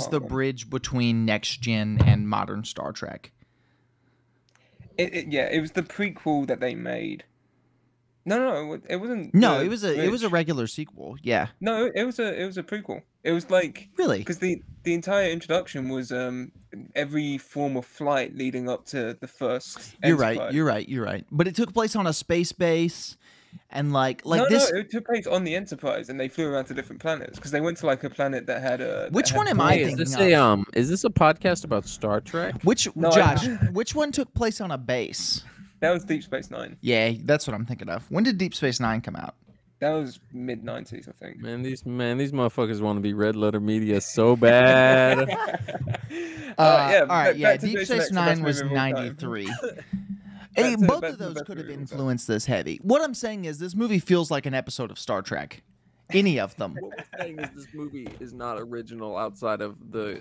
S1: the bridge between Next Gen and modern Star Trek.
S3: It was the prequel that they made. No, it wasn't.
S1: No, it was a regular sequel. Yeah.
S3: No, it was a prequel. It was like
S1: really
S3: because the entire introduction was every form of flight leading up to the first.
S1: You're right. But it took place on a space base, And like
S3: no,
S1: this.
S3: No, it took place on the Enterprise, and they flew around to different planets because they went to like a planet that had a.
S1: Which one am I thinking of?
S2: Is this a podcast about Star Trek?
S1: Josh? Which one took place on a base?
S3: That was Deep Space Nine.
S1: Yeah, that's what I'm thinking of. When did Deep Space Nine come out?
S3: That was mid-90s, I think.
S2: Man, these motherfuckers want to be red letter media so bad.
S1: All right, yeah. Deep Space Nine was 93. Hey, both of those could have influenced this heavy. What I'm saying is this movie feels like an episode of Star Trek. Any of them.
S2: What we're saying is this movie is not original outside of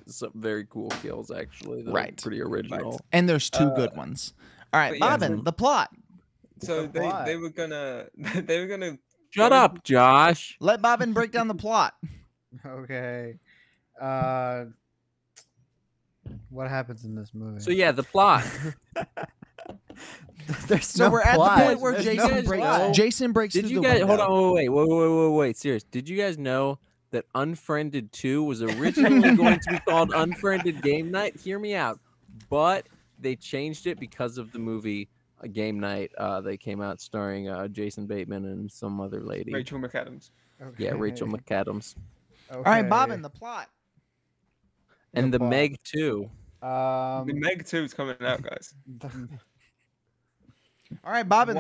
S2: some very cool kills, actually. Right. Pretty original.
S1: Right. And there's two good ones. All right, Bobbin, the plot.
S3: So they were gonna
S2: Shut up, Josh.
S1: Let Bobbin break down the plot.
S4: Okay. What happens in this movie?
S2: So yeah, the plot.
S1: We're at the point where Jason breaks through the window.
S2: Hold on, wait. Serious. Did you guys know that Unfriended 2 was originally going to be called Unfriended Game Night? Hear me out. But they changed it because of the movie Game Night. They came out starring Jason Bateman and some other lady.
S3: Rachel McAdams.
S2: Okay. Yeah, Rachel McAdams.
S1: Okay. All right, Bobbin, the plot.
S2: And the Meg 2.
S3: The Meg 2 is coming out, guys.
S1: All right, Bobbin.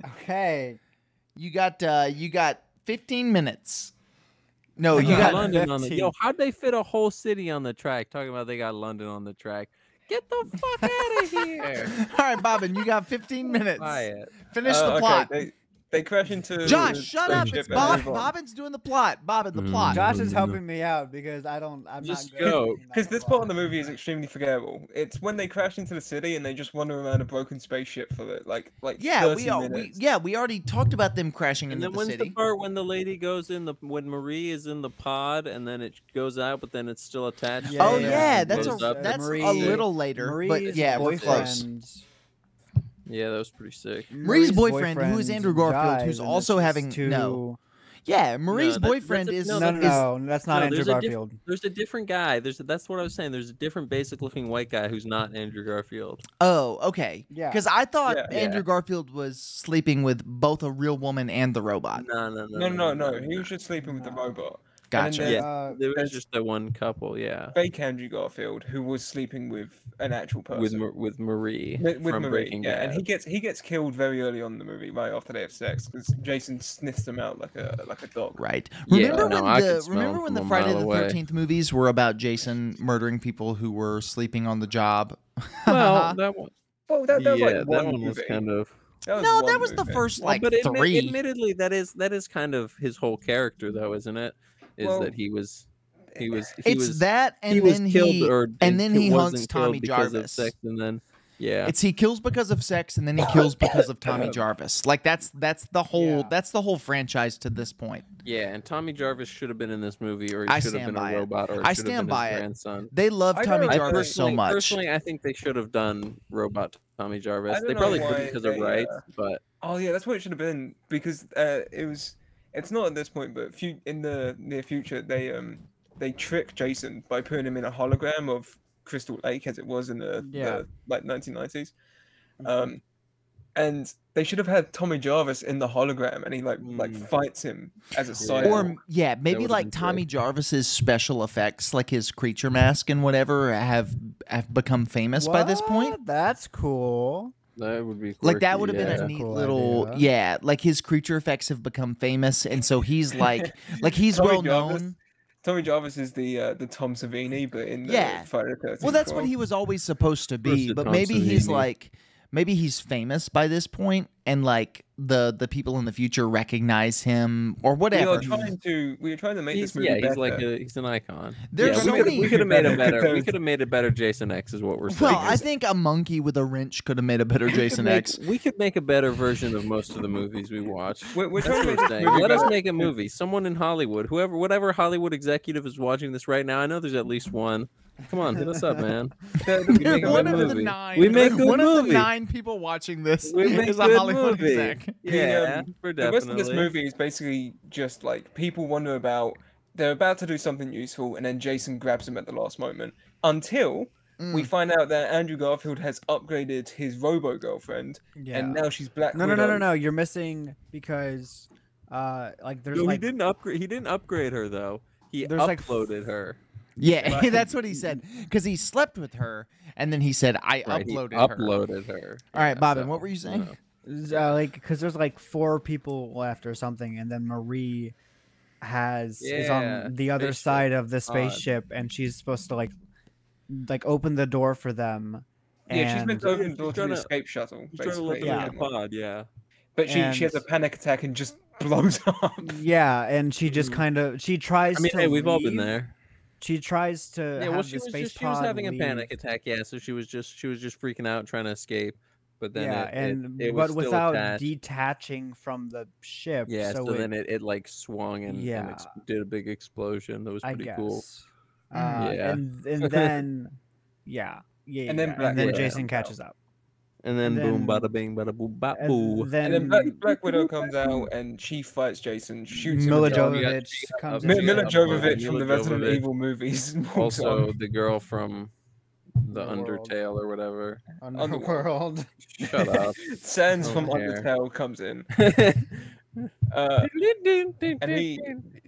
S4: Okay.
S1: You got 15 minutes. No, you got
S2: London on the. Yo, how'd they fit a whole city on the track? Talking about they got London on the track. Get the fuck out of here!
S1: All right, Bobbin, you got 15 minutes.
S2: Quiet.
S1: Finish the plot.
S3: They crash into.
S1: Josh, shut up! It's Bobbin's doing the plot. Bobbin, the plot.
S4: Josh is helping me out because I'm
S2: just
S4: not good.
S3: Because this part of the movie is extremely forgettable. It's when they crash into the city and they just wander around a broken spaceship for it, like 30 minutes.
S1: We already talked about them crashing into the city.
S2: And then when's the part when the lady goes in when Marie is in the pod and then it goes out, but then it's still attached?
S1: Yeah, that's a little later. But yeah, we're close.
S2: Yeah, that was pretty sick.
S1: Marie's boyfriend, who is Andrew Garfield, who's also having Yeah, Marie's boyfriend is
S4: no, that's not Andrew Garfield.
S2: There's a different guy. That's what I was saying. There's a different basic-looking white guy who's not Andrew Garfield.
S1: Oh, okay. Yeah. Because I thought Andrew Garfield was sleeping with both a real woman and the robot.
S3: No. He was just sleeping with the robot.
S1: Gotcha.
S2: Yeah, there was just the one couple. Yeah.
S3: Fake Andrew Garfield, who was sleeping with an actual person.
S2: With Marie.
S3: With Marie. Yeah, and he gets killed very early on in the movie, right after they have sex, because Jason sniffs them out like a dog.
S1: Right. Remember when the Friday the 13th movies were about Jason murdering people who were sleeping on the job?
S2: Well, that one.
S3: Well, that was like
S2: that one was kind of.
S1: That was the first three.
S2: Admittedly, that is kind of his whole character, though, isn't it? That he was
S1: that, and then he hunts Tommy Jarvis.
S2: Sex, and then
S1: he kills because of sex, and then he kills because of Tommy Jarvis. Like that's the whole franchise to this point.
S2: Yeah, and Tommy Jarvis should have been in this movie, or he should have been a robot, or
S1: I stand by it.
S2: Grandson.
S1: They love Tommy Jarvis so much.
S2: Personally, I think they should have done robot Tommy Jarvis. They probably couldn't because of rights, but
S3: that's what it should have been, because it's not at this point, but in the near future, they trick Jason by putting him in a hologram of Crystal Lake, as it was in the 1990s. And they should have had Tommy Jarvis in the hologram, and he like fights him as a side.
S1: Or maybe like Tommy Jarvis's special effects, like his creature mask and whatever, have become famous by this point.
S4: That's cool.
S2: That would be quirky,
S1: like that would have been a neat little like his creature effects have become famous, and so he's like he's well known.
S3: Tommy Jarvis is the Tom Savini, but in the Friday the 13th.
S1: Well, that's what he was always supposed to be, but maybe he's maybe he's famous by this point, and like the people in the future recognize him or whatever.
S3: We were trying to make this movie better.
S2: He's an icon.
S1: There's so many.
S2: We could have made a better. We could have made a better Jason X, is what we're saying.
S1: Well, I think a monkey with a wrench could have made a better Jason X.
S2: We could make a better version of most of the movies we watch.
S3: We're trying to make
S2: Let us make a movie. Someone in Hollywood, whatever Hollywood executive is watching this right now, I know there's at least one. Come on, hit us up, man.
S1: One of the 9 people watching this is a Hollywood exec.
S2: Yeah,
S3: the rest of this movie is basically just like people wonder about. They're about to do something useful, and then Jason grabs them at the last moment. Until we find out that Andrew Garfield has upgraded his robo girlfriend, and now she's Black Widow.
S4: No. You're missing because, like, there's
S2: he didn't upgrade. He didn't upgrade her though. He uploaded her.
S1: Yeah, that's what he said. Because he slept with her, and then he said, "I uploaded her." All right, Bobbin, what were you saying?
S4: Like, because there's like 4 people left or something, and then Marie is on the other side of the spaceship, and she's supposed to like open the door for them.
S3: Yeah, she's meant to open the door to the escape shuttle. Basically,
S2: the pod,
S3: but she has a panic attack and just blows up.
S4: Yeah, and she just kind of tries. I mean, hey,
S2: we've all been there.
S4: She tries to.
S2: Yeah, well, she was having a panic attack. Yeah, so she was just freaking out, trying to escape. But then
S4: but without detaching from the ship.
S2: Yeah, so then it like swung and did a big explosion. That was pretty cool.
S4: And then and then Jason catches up.
S2: And then boom, bada bing, bada boom, bada boo.
S3: And then Black Widow comes out and she fights Jason, shoots him.
S4: Mila Jovovich comes in.
S3: Mila Jovovich from the Resident Evil movies.
S2: Also, the girl from the Undertale or whatever.
S4: Underworld.
S2: Shut up.
S3: Sans from Undertale comes in. And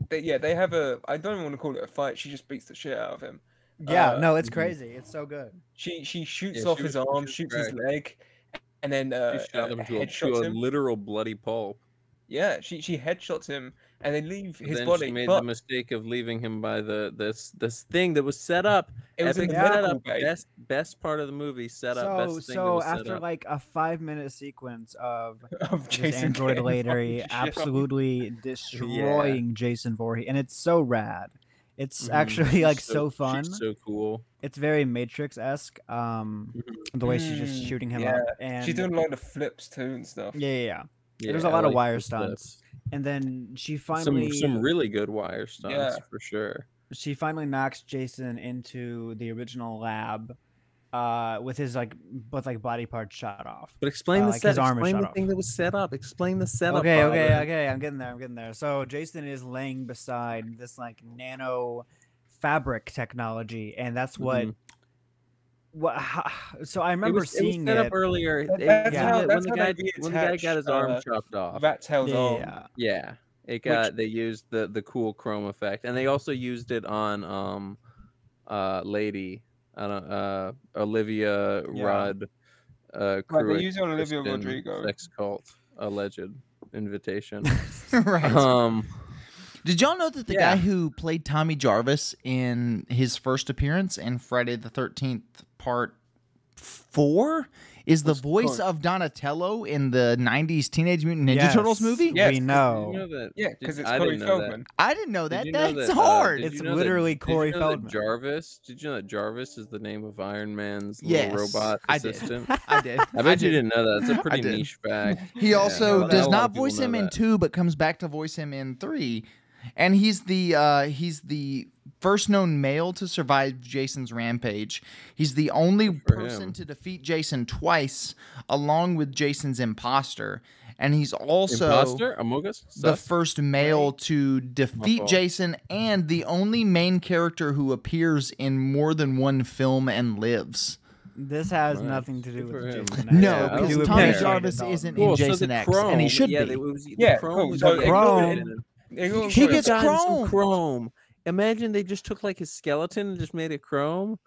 S3: they have I don't even want to call it a fight. She just beats the shit out of him.
S4: Yeah, no, it's crazy. It's so good.
S3: She shoots off his arm, shoots his leg, and then headshots him.
S2: A literal bloody pulp.
S3: Yeah, she headshots him, and they leave his
S2: then
S3: body.
S2: She made the mistake of leaving him by this thing that was set up.
S3: It was set up.
S2: Best part of the movie set up.
S4: So after like a 5-minute sequence of Jason android lady absolutely destroying Jason Voorhees, and it's so rad. It's actually like so fun.
S2: She's so cool.
S4: It's very Matrix-esque. The way she's just shooting him up, and
S3: she's doing a lot of flips too and stuff.
S4: Yeah. There's a lot of wire stunts, and then she finally
S2: some really good wire stunts for sure.
S4: She finally knocks Jason into the original lab, with his body parts shot off.
S2: But explain the
S4: his arm
S2: explain
S4: is
S2: the
S4: shot
S2: thing
S4: off.
S2: that was set up. Explain the setup.
S4: Okay. I'm getting there. So Jason is laying beside this like nano fabric technology, and that's what. So I remember seeing
S2: it set up earlier. When the guy got his arm chopped off.
S3: Rat-tailed arm.
S2: Yeah. They used the cool chrome effect, and they also used it on Lady. Olivia Rudd.
S3: They use it on Olivia Rodrigo.
S2: Sex cult alleged invitation.
S1: Right. Did y'all know that the guy who played Tommy Jarvis in his first appearance in Friday the 13th Part 4 is the voice of Donatello in the 90s Teenage Mutant Ninja Turtles movie?
S4: Yes, we know.
S3: Yeah, because it's Corey Feldman.
S1: I didn't know that. That's hard.
S4: It's literally Corey Feldman.
S2: Did you know that Jarvis is the name of Iron Man's little robot assistant?
S1: I did.
S2: I bet you didn't know that. It's a pretty niche fact.
S1: He also does not voice him in 2, but comes back to voice him in 3. And he's the first known male to survive Jason's rampage. He's the only person to defeat Jason twice, along with Jason's imposter. And he's also the first male to defeat Jason and the only main character who appears in more than one film and lives.
S4: This has nothing to do with Jason X.
S1: No, because Tommy Jarvis isn't in Jason X, and he should be.
S2: The
S4: Chrome.
S1: He gets
S2: chrome. Imagine they just took like his skeleton and just made it chrome.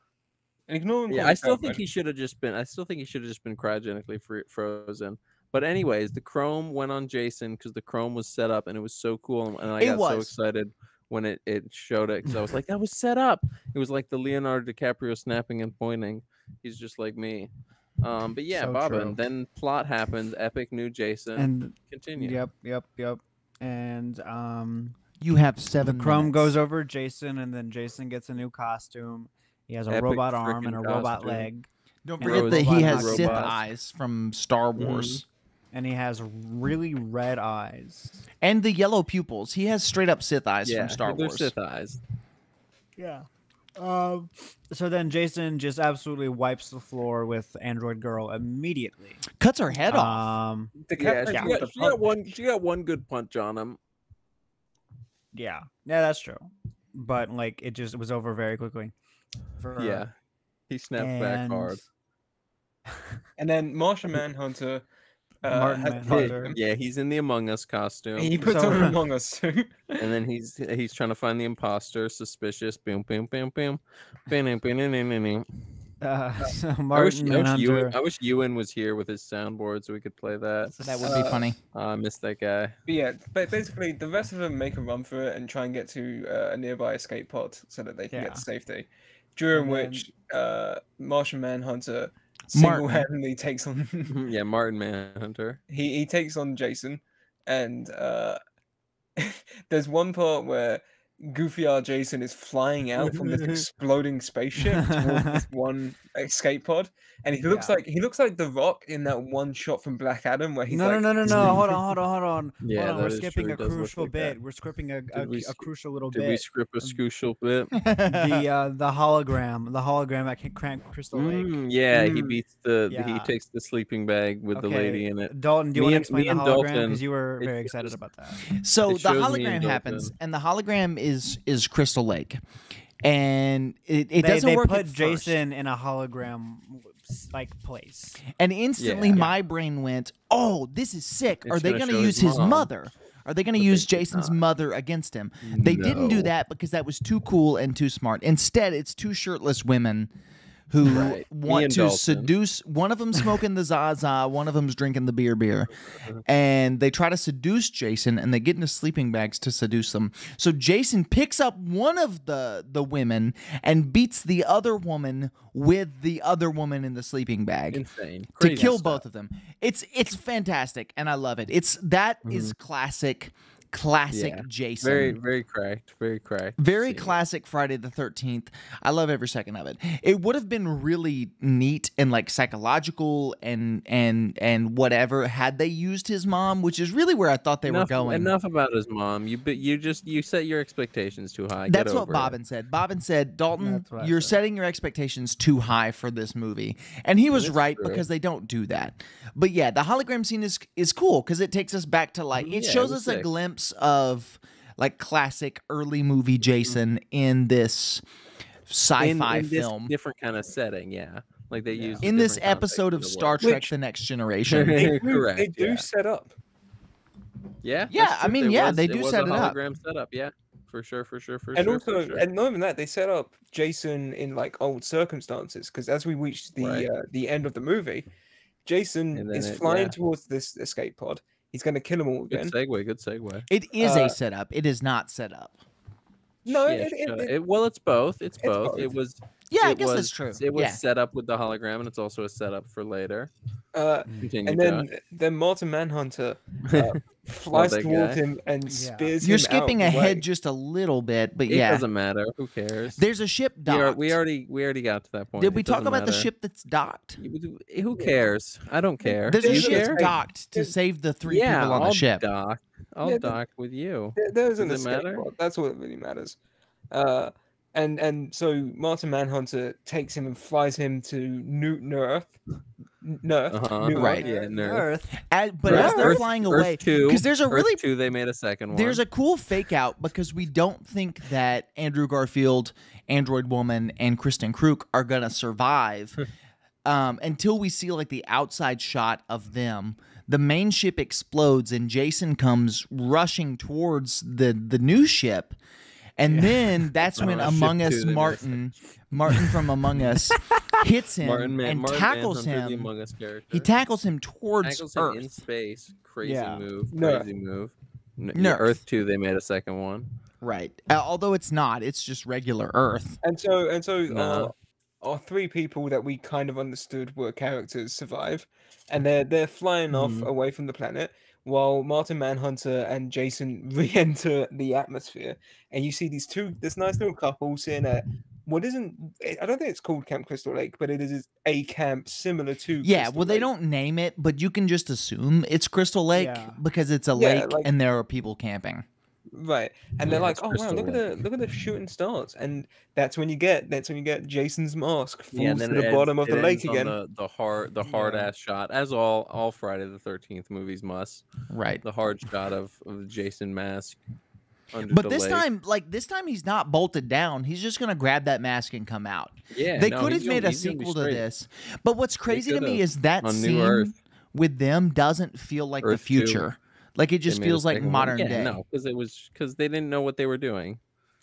S2: I still think he should have just been. Cryogenically frozen. But anyways, the chrome went on Jason because the chrome was set up and it was so cool, and I got so excited when it showed it because I was like, that was set up. It was like the Leonardo DiCaprio snapping and pointing. He's just like me. But yeah, Bobbin. Then plot happens. Epic new Jason. And continue.
S4: Yep. And
S1: you have 7
S4: Chrome minutes. Goes over Jason, and then Jason gets a new costume. He has a robot arm and a robot leg.
S1: Don't forget that he has Sith eyes from Star Wars.
S4: And he has really red eyes.
S1: And the yellow pupils. He has straight up Sith eyes from Star Wars.
S2: Sith eyes.
S4: Yeah. So then Jason just absolutely wipes the floor with Android Girl immediately.
S1: Cuts her head off.
S2: She got one good punch on him. Yeah,
S4: that's true. But like it was over very quickly.
S2: He snapped back hard.
S3: And then Martian Manhunter
S4: Martin Manhunter.
S2: Yeah, he's in the Among Us costume.
S3: He puts on an Among Us suit.
S2: And then he's trying to find the imposter. Suspicious. Boom, boom, boom, boom. Bing, bing, bing, bing, bing.
S4: So Martin Manhunter.
S2: I wish Ewan was here with his soundboard so we could play that.
S1: That would be funny.
S2: I miss that guy.
S3: But yeah, but basically the rest of them make a run for it and try and get to a nearby escape pod so that they can get to safety. During which Martian Manhunter single-handedly takes on
S2: Martin Manhunter.
S3: He takes on Jason, and there's one part where Goofy R. Jason is flying out from this exploding spaceship towards this one escape pod, and he looks like The Rock in that one shot from Black Adam where he's
S4: no. Hold on.
S2: Yeah,
S4: we're skipping a crucial bit. We're skipping a crucial little bit.
S2: Did we skip a crucial bit?
S4: The hologram at Camp Crystal Lake.
S2: He beats he takes the sleeping bag with the lady in it.
S4: Dalton, do you want to explain the hologram? Because you were very excited about that.
S1: So the hologram happens, and the hologram is Crystal Lake, and it doesn't work. They put
S4: Jason in a hologram place,
S1: and instantly my brain went, "Oh, this is sick! Are they going to use his mother? Are they going to use Jason's mother against him?" They didn't do that because that was too cool and too smart. Instead, it's two shirtless women who want to seduce. One of them smoking the Zaza, one of them's drinking the beer, and they try to seduce Jason, and they get into sleeping bags to seduce them. So Jason picks up one of the women and beats the other woman with the other woman in the sleeping bag.
S2: Insane.
S1: To kill both of them. It's fantastic, and I love it. Is classic Jason.
S2: Very cracked.
S1: Very classic Friday the 13th. I love every second of it. It would have been really neat and like psychological and whatever had they used his mom, which is really where I thought they were going.
S2: Enough about his mom. You set your expectations too high.
S1: That's what Bobbin said. Bobbin said, Dalton, you're setting your expectations too high for this movie. And he was right because they don't do that. But yeah, the hologram scene is cool because it takes us back to like it shows us a glimpse of like classic early movie Jason in this sci-fi film,
S2: different kind of setting, like they use
S1: in this episode of Star Trek: The Next Generation.
S2: Correct.
S3: They do set up.
S2: Yeah.
S1: I mean, they do set it up.
S2: Hologram setup, for sure.
S3: And also, and not even that, they set up Jason in like old circumstances because as we reach the end of the movie, Jason is flying towards this escape pod. He's going to kill them all again.
S2: Good segue.
S1: It is a setup. It is not set up.
S3: No,
S2: it's both. It's both. It was.
S1: Yeah, I guess that's true.
S2: It was set up with the hologram, and it's also a setup for later.
S3: And then Martin Manhunter flies towards him and spears him.
S1: You're skipping ahead just a little bit, but
S2: it doesn't matter. Who cares?
S1: There's a ship docked.
S2: We already got to that point.
S1: Did we talk about the ship that's docked?
S2: Who cares? I don't care.
S1: There's a ship that's docked to save the three people on the ship.
S2: I'll dock with you.
S3: There's an escape pod. That's what really matters. And so Martin Manhunter takes him and flies him to Nerf.
S1: Right?
S2: Yeah, Nerf.
S1: But as they're flying away, because there's a really
S2: Earth 2, they made a second one.
S1: There's a cool fake out because we don't think that Andrew Garfield, Android Woman, and Kristen Kruk are gonna survive until we see like the outside shot of them. The main ship explodes and Jason comes rushing towards the new ship. And then that's when Among Us Martin from Among Us hits him and tackles him. He tackles him towards Earth.
S2: In space. Crazy move.
S1: Nerf.
S2: Earth 2, they made a second one.
S1: Right. Although it's not. It's just regular Earth.
S3: And so our three people that we kind of understood were characters survive. And they're flying off away from the planet. While Martin Manhunter and Jason re-enter the atmosphere, and you see this nice little couple sitting at I don't think it's called Camp Crystal Lake, but it is a camp similar to Crystal
S1: they
S3: Lake.
S1: don't name it, but you can just assume it's Crystal Lake because it's a lake and there are people camping.
S3: Right, and they're like, "Oh wow, look at the shooting stars," and that's when you get Jason's mask falls to the bottom of the lake again.
S2: The hard ass shot, as all Friday the 13th movies must.
S1: Right,
S2: the hard shot of the Jason mask.
S1: But this time, he's not bolted down. He's just gonna grab that mask and come out.
S2: Yeah,
S1: they could have made a sequel to this. But what's crazy to me is that scene with them doesn't feel like the future. Like it just feels like modern day.
S2: No, because they didn't know what they were doing.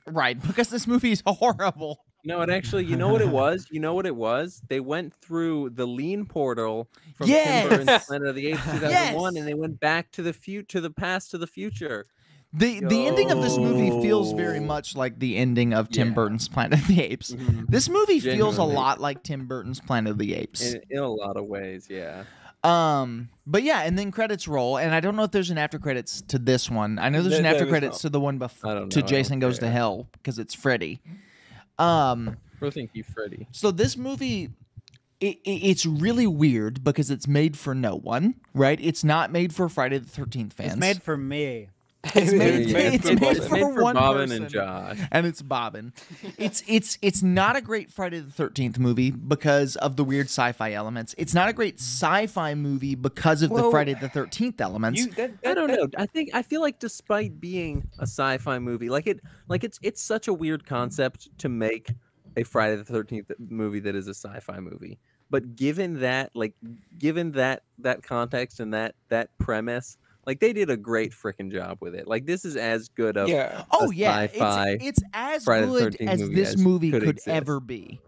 S1: Right, because this movie is horrible.
S2: No, it actually, you know what it was? You know what it was? They went through the lean portal from Tim Burton's Planet of the Apes 2001, and they went back to the past, to the future.
S1: The ending of this movie feels very much like the ending of Tim Burton's Planet of the Apes. This movie feels a lot like Tim Burton's Planet of the Apes.
S2: In a lot of ways, yeah.
S1: But yeah, and then credits roll, and I don't know if there's an after credits to this one. I know there's an after credits to the one before to Jason Goes to Hell because it's Freddy.
S2: Thank you, Freddy.
S1: So this movie, it's really weird because it's made for no one, right? It's not made for Friday the 13th fans.
S4: It's made for me.
S1: It's made for one
S2: Bobbin
S1: person,
S2: and Josh,
S1: and it's Bobbin. It's not a great Friday the 13th movie because of the weird sci-fi elements. It's not a great sci-fi movie because of the Friday the 13th elements.
S2: I don't know. I feel like despite being a sci-fi movie, it's such a weird concept to make a Friday the 13th movie that is a sci-fi movie. But given that context and that premise. Like they did a great freaking job with it. Like this is as good of sci-fi.
S1: It's as good as this movie could ever be.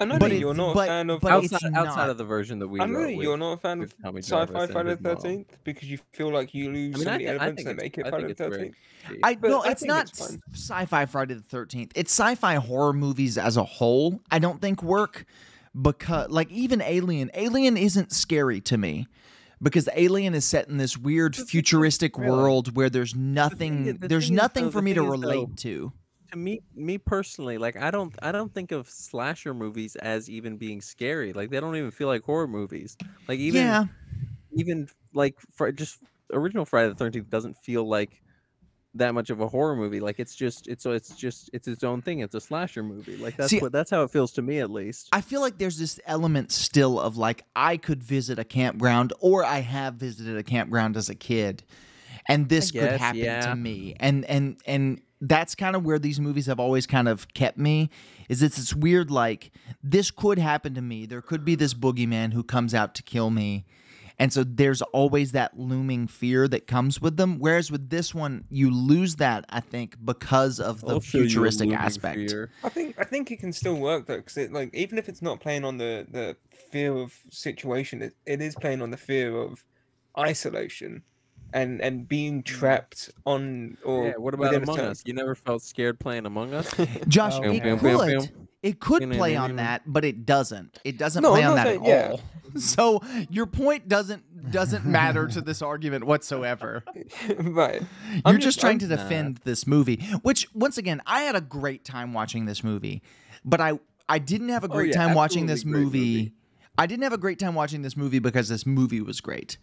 S3: I know that you're not a fan of
S2: outside of the version that we.
S3: I know that you're not a fan of sci-fi Friday the 13th because you feel like you lose some of the elements that make it Friday the 13th.
S1: It's not sci-fi Friday the 13th. It's sci-fi horror movies as a whole. I don't think work because like even Alien isn't scary to me. Because Alien is set in this weird futuristic world where there's nothing for me to relate to.
S2: To me personally, like I don't think of slasher movies as even being scary. Like they don't even feel like horror movies. Like even like just original Friday the 13th doesn't feel like that much of a horror movie. Like it's its own thing. It's a slasher movie. Like that's how it feels to me, at least.
S1: I feel like there's this element still of like I could visit a campground, or I have visited a campground as a kid, and this could happen to me. And that's kind of where these movies have always kind of kept me. Is it's this weird like this could happen to me. There could be this boogeyman who comes out to kill me. And so there's always that looming fear that comes with them. Whereas with this one, you lose that, I think, because of the futuristic aspect.
S3: Fear. I think it can still work though, because like even if it's not playing on the fear of situation, it is playing on the fear of isolation and being trapped on or
S2: what about Among Us? You never felt scared playing Among Us?
S1: Josh, it could play on that, but it doesn't. It doesn't play on that at all. So your point doesn't matter to this argument whatsoever.
S3: Right.
S1: You're just trying to defend this movie, which once again, I had a great time watching this movie, but I didn't have a great time watching this movie. I didn't have a great time watching this movie because this movie was great.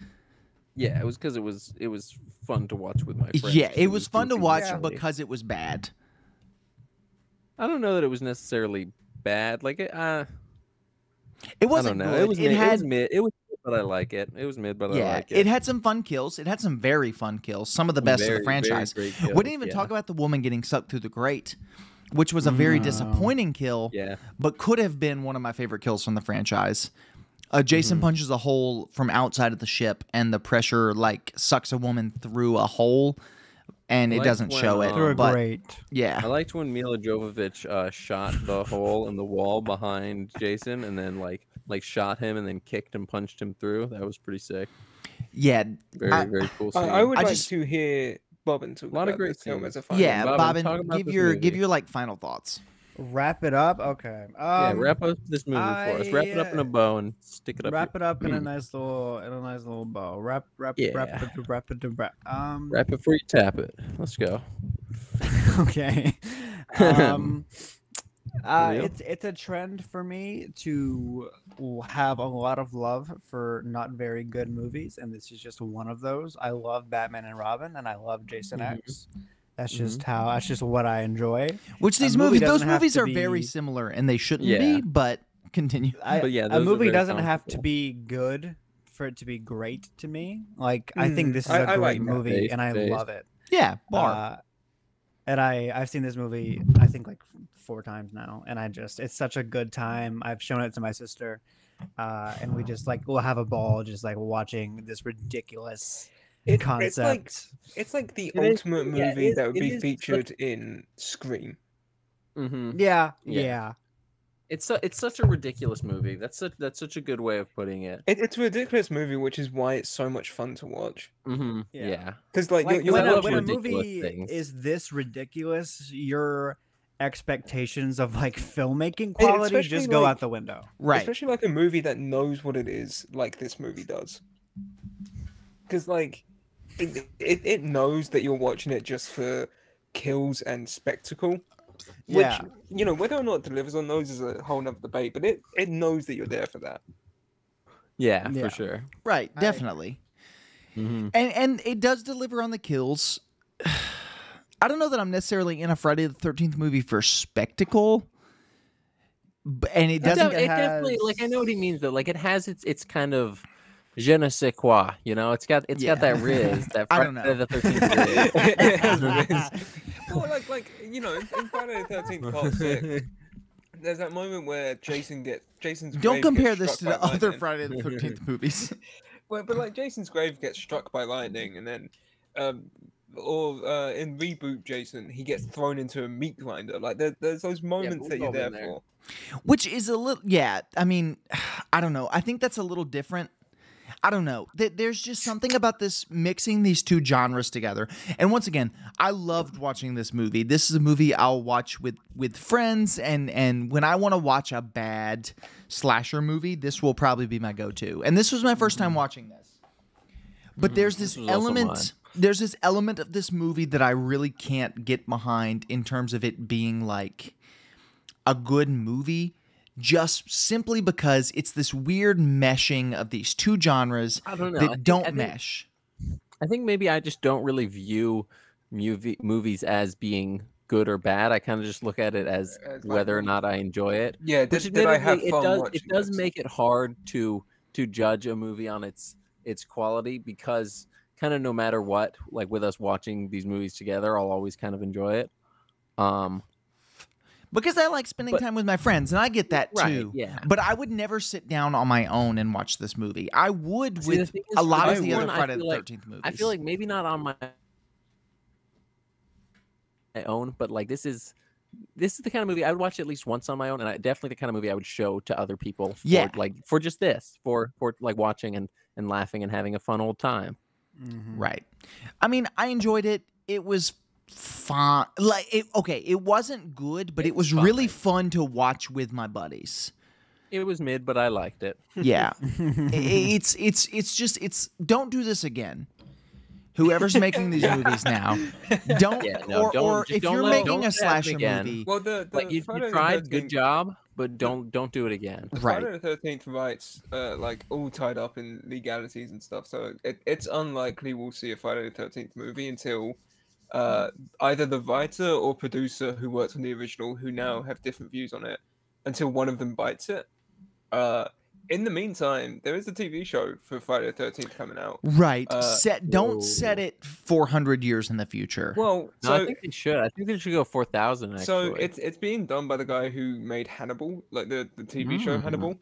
S2: Yeah, it was because it was fun to watch with my friends.
S1: Yeah, it was fun to watch because it was bad.
S2: I don't know that it was necessarily bad. Like it
S1: wasn't.
S2: I don't know.
S1: Good.
S2: It was mid. It was mid, but I like it. It was mid, but I like it.
S1: It had some fun kills. It had some very fun kills. Some of the best of the franchise. We didn't even talk about the woman getting sucked through the grate, which was a very disappointing kill.
S2: Yeah,
S1: but could have been one of my favorite kills from the franchise. Jason punches a hole from outside of the ship, and the pressure like sucks a woman through a hole, and it doesn't show it. But yeah,
S2: I liked when Mila Jovovich shot the hole in the wall behind Jason, and then like shot him, and then kicked and punched him through. That was pretty sick.
S1: Yeah,
S2: very cool scene.
S3: I would like to hear Bobbin talk about this film as a final.
S1: Yeah, Bobbin, give your like final thoughts.
S4: Wrap it up, okay.
S2: Wrap up this movie for us. Wrap it up in a bow and stick it up.
S4: Wrap it up in a nice little bow. Wrap it. Wrap
S2: it before you tap it. Let's go.
S4: Okay. It's a trend for me to have a lot of love for not very good movies, and this is just one of those. I love Batman and Robin, and I love Jason X. That's just that's just what I enjoy.
S1: Which those movies are very similar, and they shouldn't be. But continue.
S4: A movie doesn't have to be good for it to be great to me. Like I think this is a great movie, and I love it.
S1: Yeah,
S4: And I've seen this movie I think like 4 times now, and it's such a good time. I've shown it to my sister, and we just like we'll have a ball just like watching this ridiculous concept.
S3: It's like the ultimate movie that would be featured in Scream.
S4: Yeah.
S2: It's such a ridiculous movie. That's such a good way of putting it.
S3: It's a ridiculous movie, which is why it's so much fun to watch.
S2: Yeah,
S3: because like
S4: when a movie is this ridiculous, your expectations of like filmmaking quality just go out the window.
S1: Right.
S3: Especially like a movie that knows what it is, like this movie does. Because like it knows that you're watching it just for kills and spectacle. Which, whether or not it delivers on those is a whole nother debate, but it knows that you're there for that.
S2: Yeah, for sure.
S1: Right, definitely. And it does deliver on the kills. I don't know that I'm necessarily in a Friday the 13th movie for spectacle. And it doesn't.
S2: It definitely, like, I know what he means though. Like, it has its kind of je ne sais quoi, it's got that riz, that Friday the 13th riz.
S3: It has riz. Well, like in Friday the 13th Part 6, there's that moment where Jason's
S1: don't
S3: grave
S1: compare
S3: gets
S1: this to
S3: struck
S1: the
S3: by
S1: other
S3: lightning.
S1: Friday the 13th movies.
S3: Well, but like Jason's grave gets struck by lightning, and then, in Reboot Jason, he gets thrown into a meat grinder. Like there's those moments that you're there for.
S1: Which is a little, I mean, I don't know. I think that's a little different. I don't know. There's just something about this mixing these two genres together. And once again, I loved watching this movie. This is a movie I'll watch with friends, and when I want to watch a bad slasher movie, this will probably be my go-to. And this was my first time watching this. But there's this element of this movie that I really can't get behind in terms of it being like a good movie. Just simply because it's this weird meshing of these two genres that don't mesh.
S2: I think maybe I just don't really view movies as being good or bad. I kind of just look at it as whether or not I enjoy it.
S3: Yeah, did I have fun watching
S2: it does make it hard to judge a movie on its quality, because kind of no matter what, like with us watching these movies together, I'll always kind of enjoy it.
S1: Because I like spending time with my friends, and I get that too.
S2: Yeah.
S1: But I would never sit down on my own and watch this movie. I would with a lot of the other Friday the 13th movies.
S2: I feel like maybe not on my own, but like this is the kind of movie I would watch at least once on my own, and definitely the kind of movie I would show to other people. For just this, for like watching and laughing and having a fun old time.
S1: Right. I mean, I enjoyed it. It was fun. Like it wasn't good, but it was really fun to watch with my buddies.
S2: It was mid, but I liked it.
S1: Yeah. It's don't do this again. Whoever's making these movies now, don't. Or if you're making a slasher movie,
S3: well,
S2: you tried, good job, but don't do it again.
S3: Right. Friday the 13th writes like all tied up in legalities and stuff, so it's unlikely we'll see a Friday the 13th movie until either the writer or producer who worked on the original, who now have different views on it, until one of them bites it. In the meantime, there is a TV show for Friday the 13th coming out.
S1: Right. Don't set it 400 years in the future.
S3: Well,
S2: no, I think they should. I think they should go 4,000.
S3: So it's being done by the guy who made Hannibal, like the TV show Hannibal.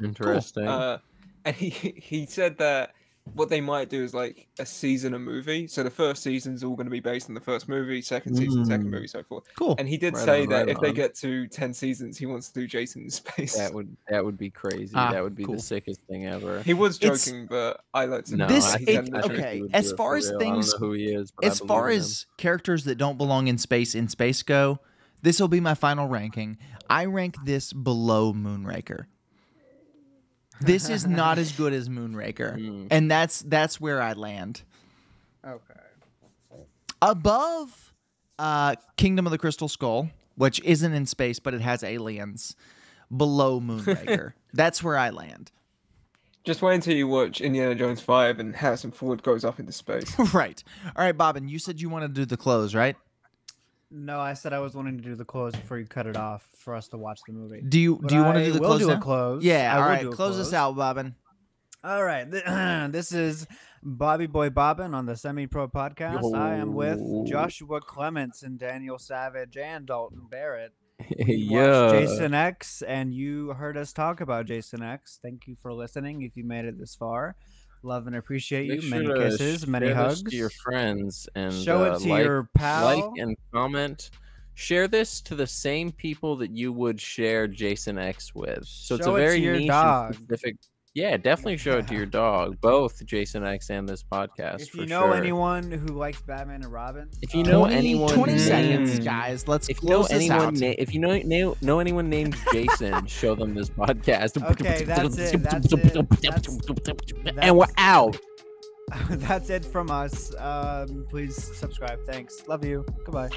S2: Interesting.
S3: Cool. And he said that what they might do is like a season a movie. So the first season's all going to be based on the first movie, second season, second movie, so forth.
S1: Cool.
S3: And he did say that if they get to 10 seasons, he wants to do Jason in space.
S2: That would be crazy. That would be the sickest thing ever.
S3: He was joking, but I like to know.
S1: Okay. As far as things,
S2: I don't know who he is, but
S1: as far as characters that don't belong in space go, this will be my final ranking. I rank this below Moonraker. This is not as good as Moonraker, and that's where I land.
S4: Okay.
S1: Above Kingdom of the Crystal Skull, which isn't in space, but it has aliens. Below Moonraker. That's where I land.
S3: Just wait until you watch Indiana Jones 5 and Harrison Ford goes up into space.
S1: Right. All right, Bobbin, you said you wanted to do the close, right?
S4: No, I said I was wanting to do the close before you cut it off for us to watch the movie.
S1: Do you want to do the close?
S4: Do a close.
S1: Yeah, all right. Close us out, Bobbin.
S4: All right. This is Bobby Boy Bobbin on the Semi-Pro Podcast. I am with Joshua Clements and Daniel Savage and Dalton Barrett. We watched Jason X, and you heard us talk about Jason X. Thank you for listening. If you made it this far, love and appreciate you. Many kisses, many hugs.
S2: To your friends and
S4: show it to your pal.
S2: Like and comment. Share this to the same people that you would share Jason X with. So it's a very niche and specific. Yeah, definitely show it to your dog. Both Jason X and this podcast.
S4: If you know anyone who likes Batman and Robin,
S2: if you know anyone,
S1: 20 seconds, guys. Let's close this out.
S2: If you know anyone named Jason, show them this podcast.
S4: Okay, that's it.
S2: And we're out.
S4: That's it from us. Please subscribe. Thanks. Love you. Goodbye.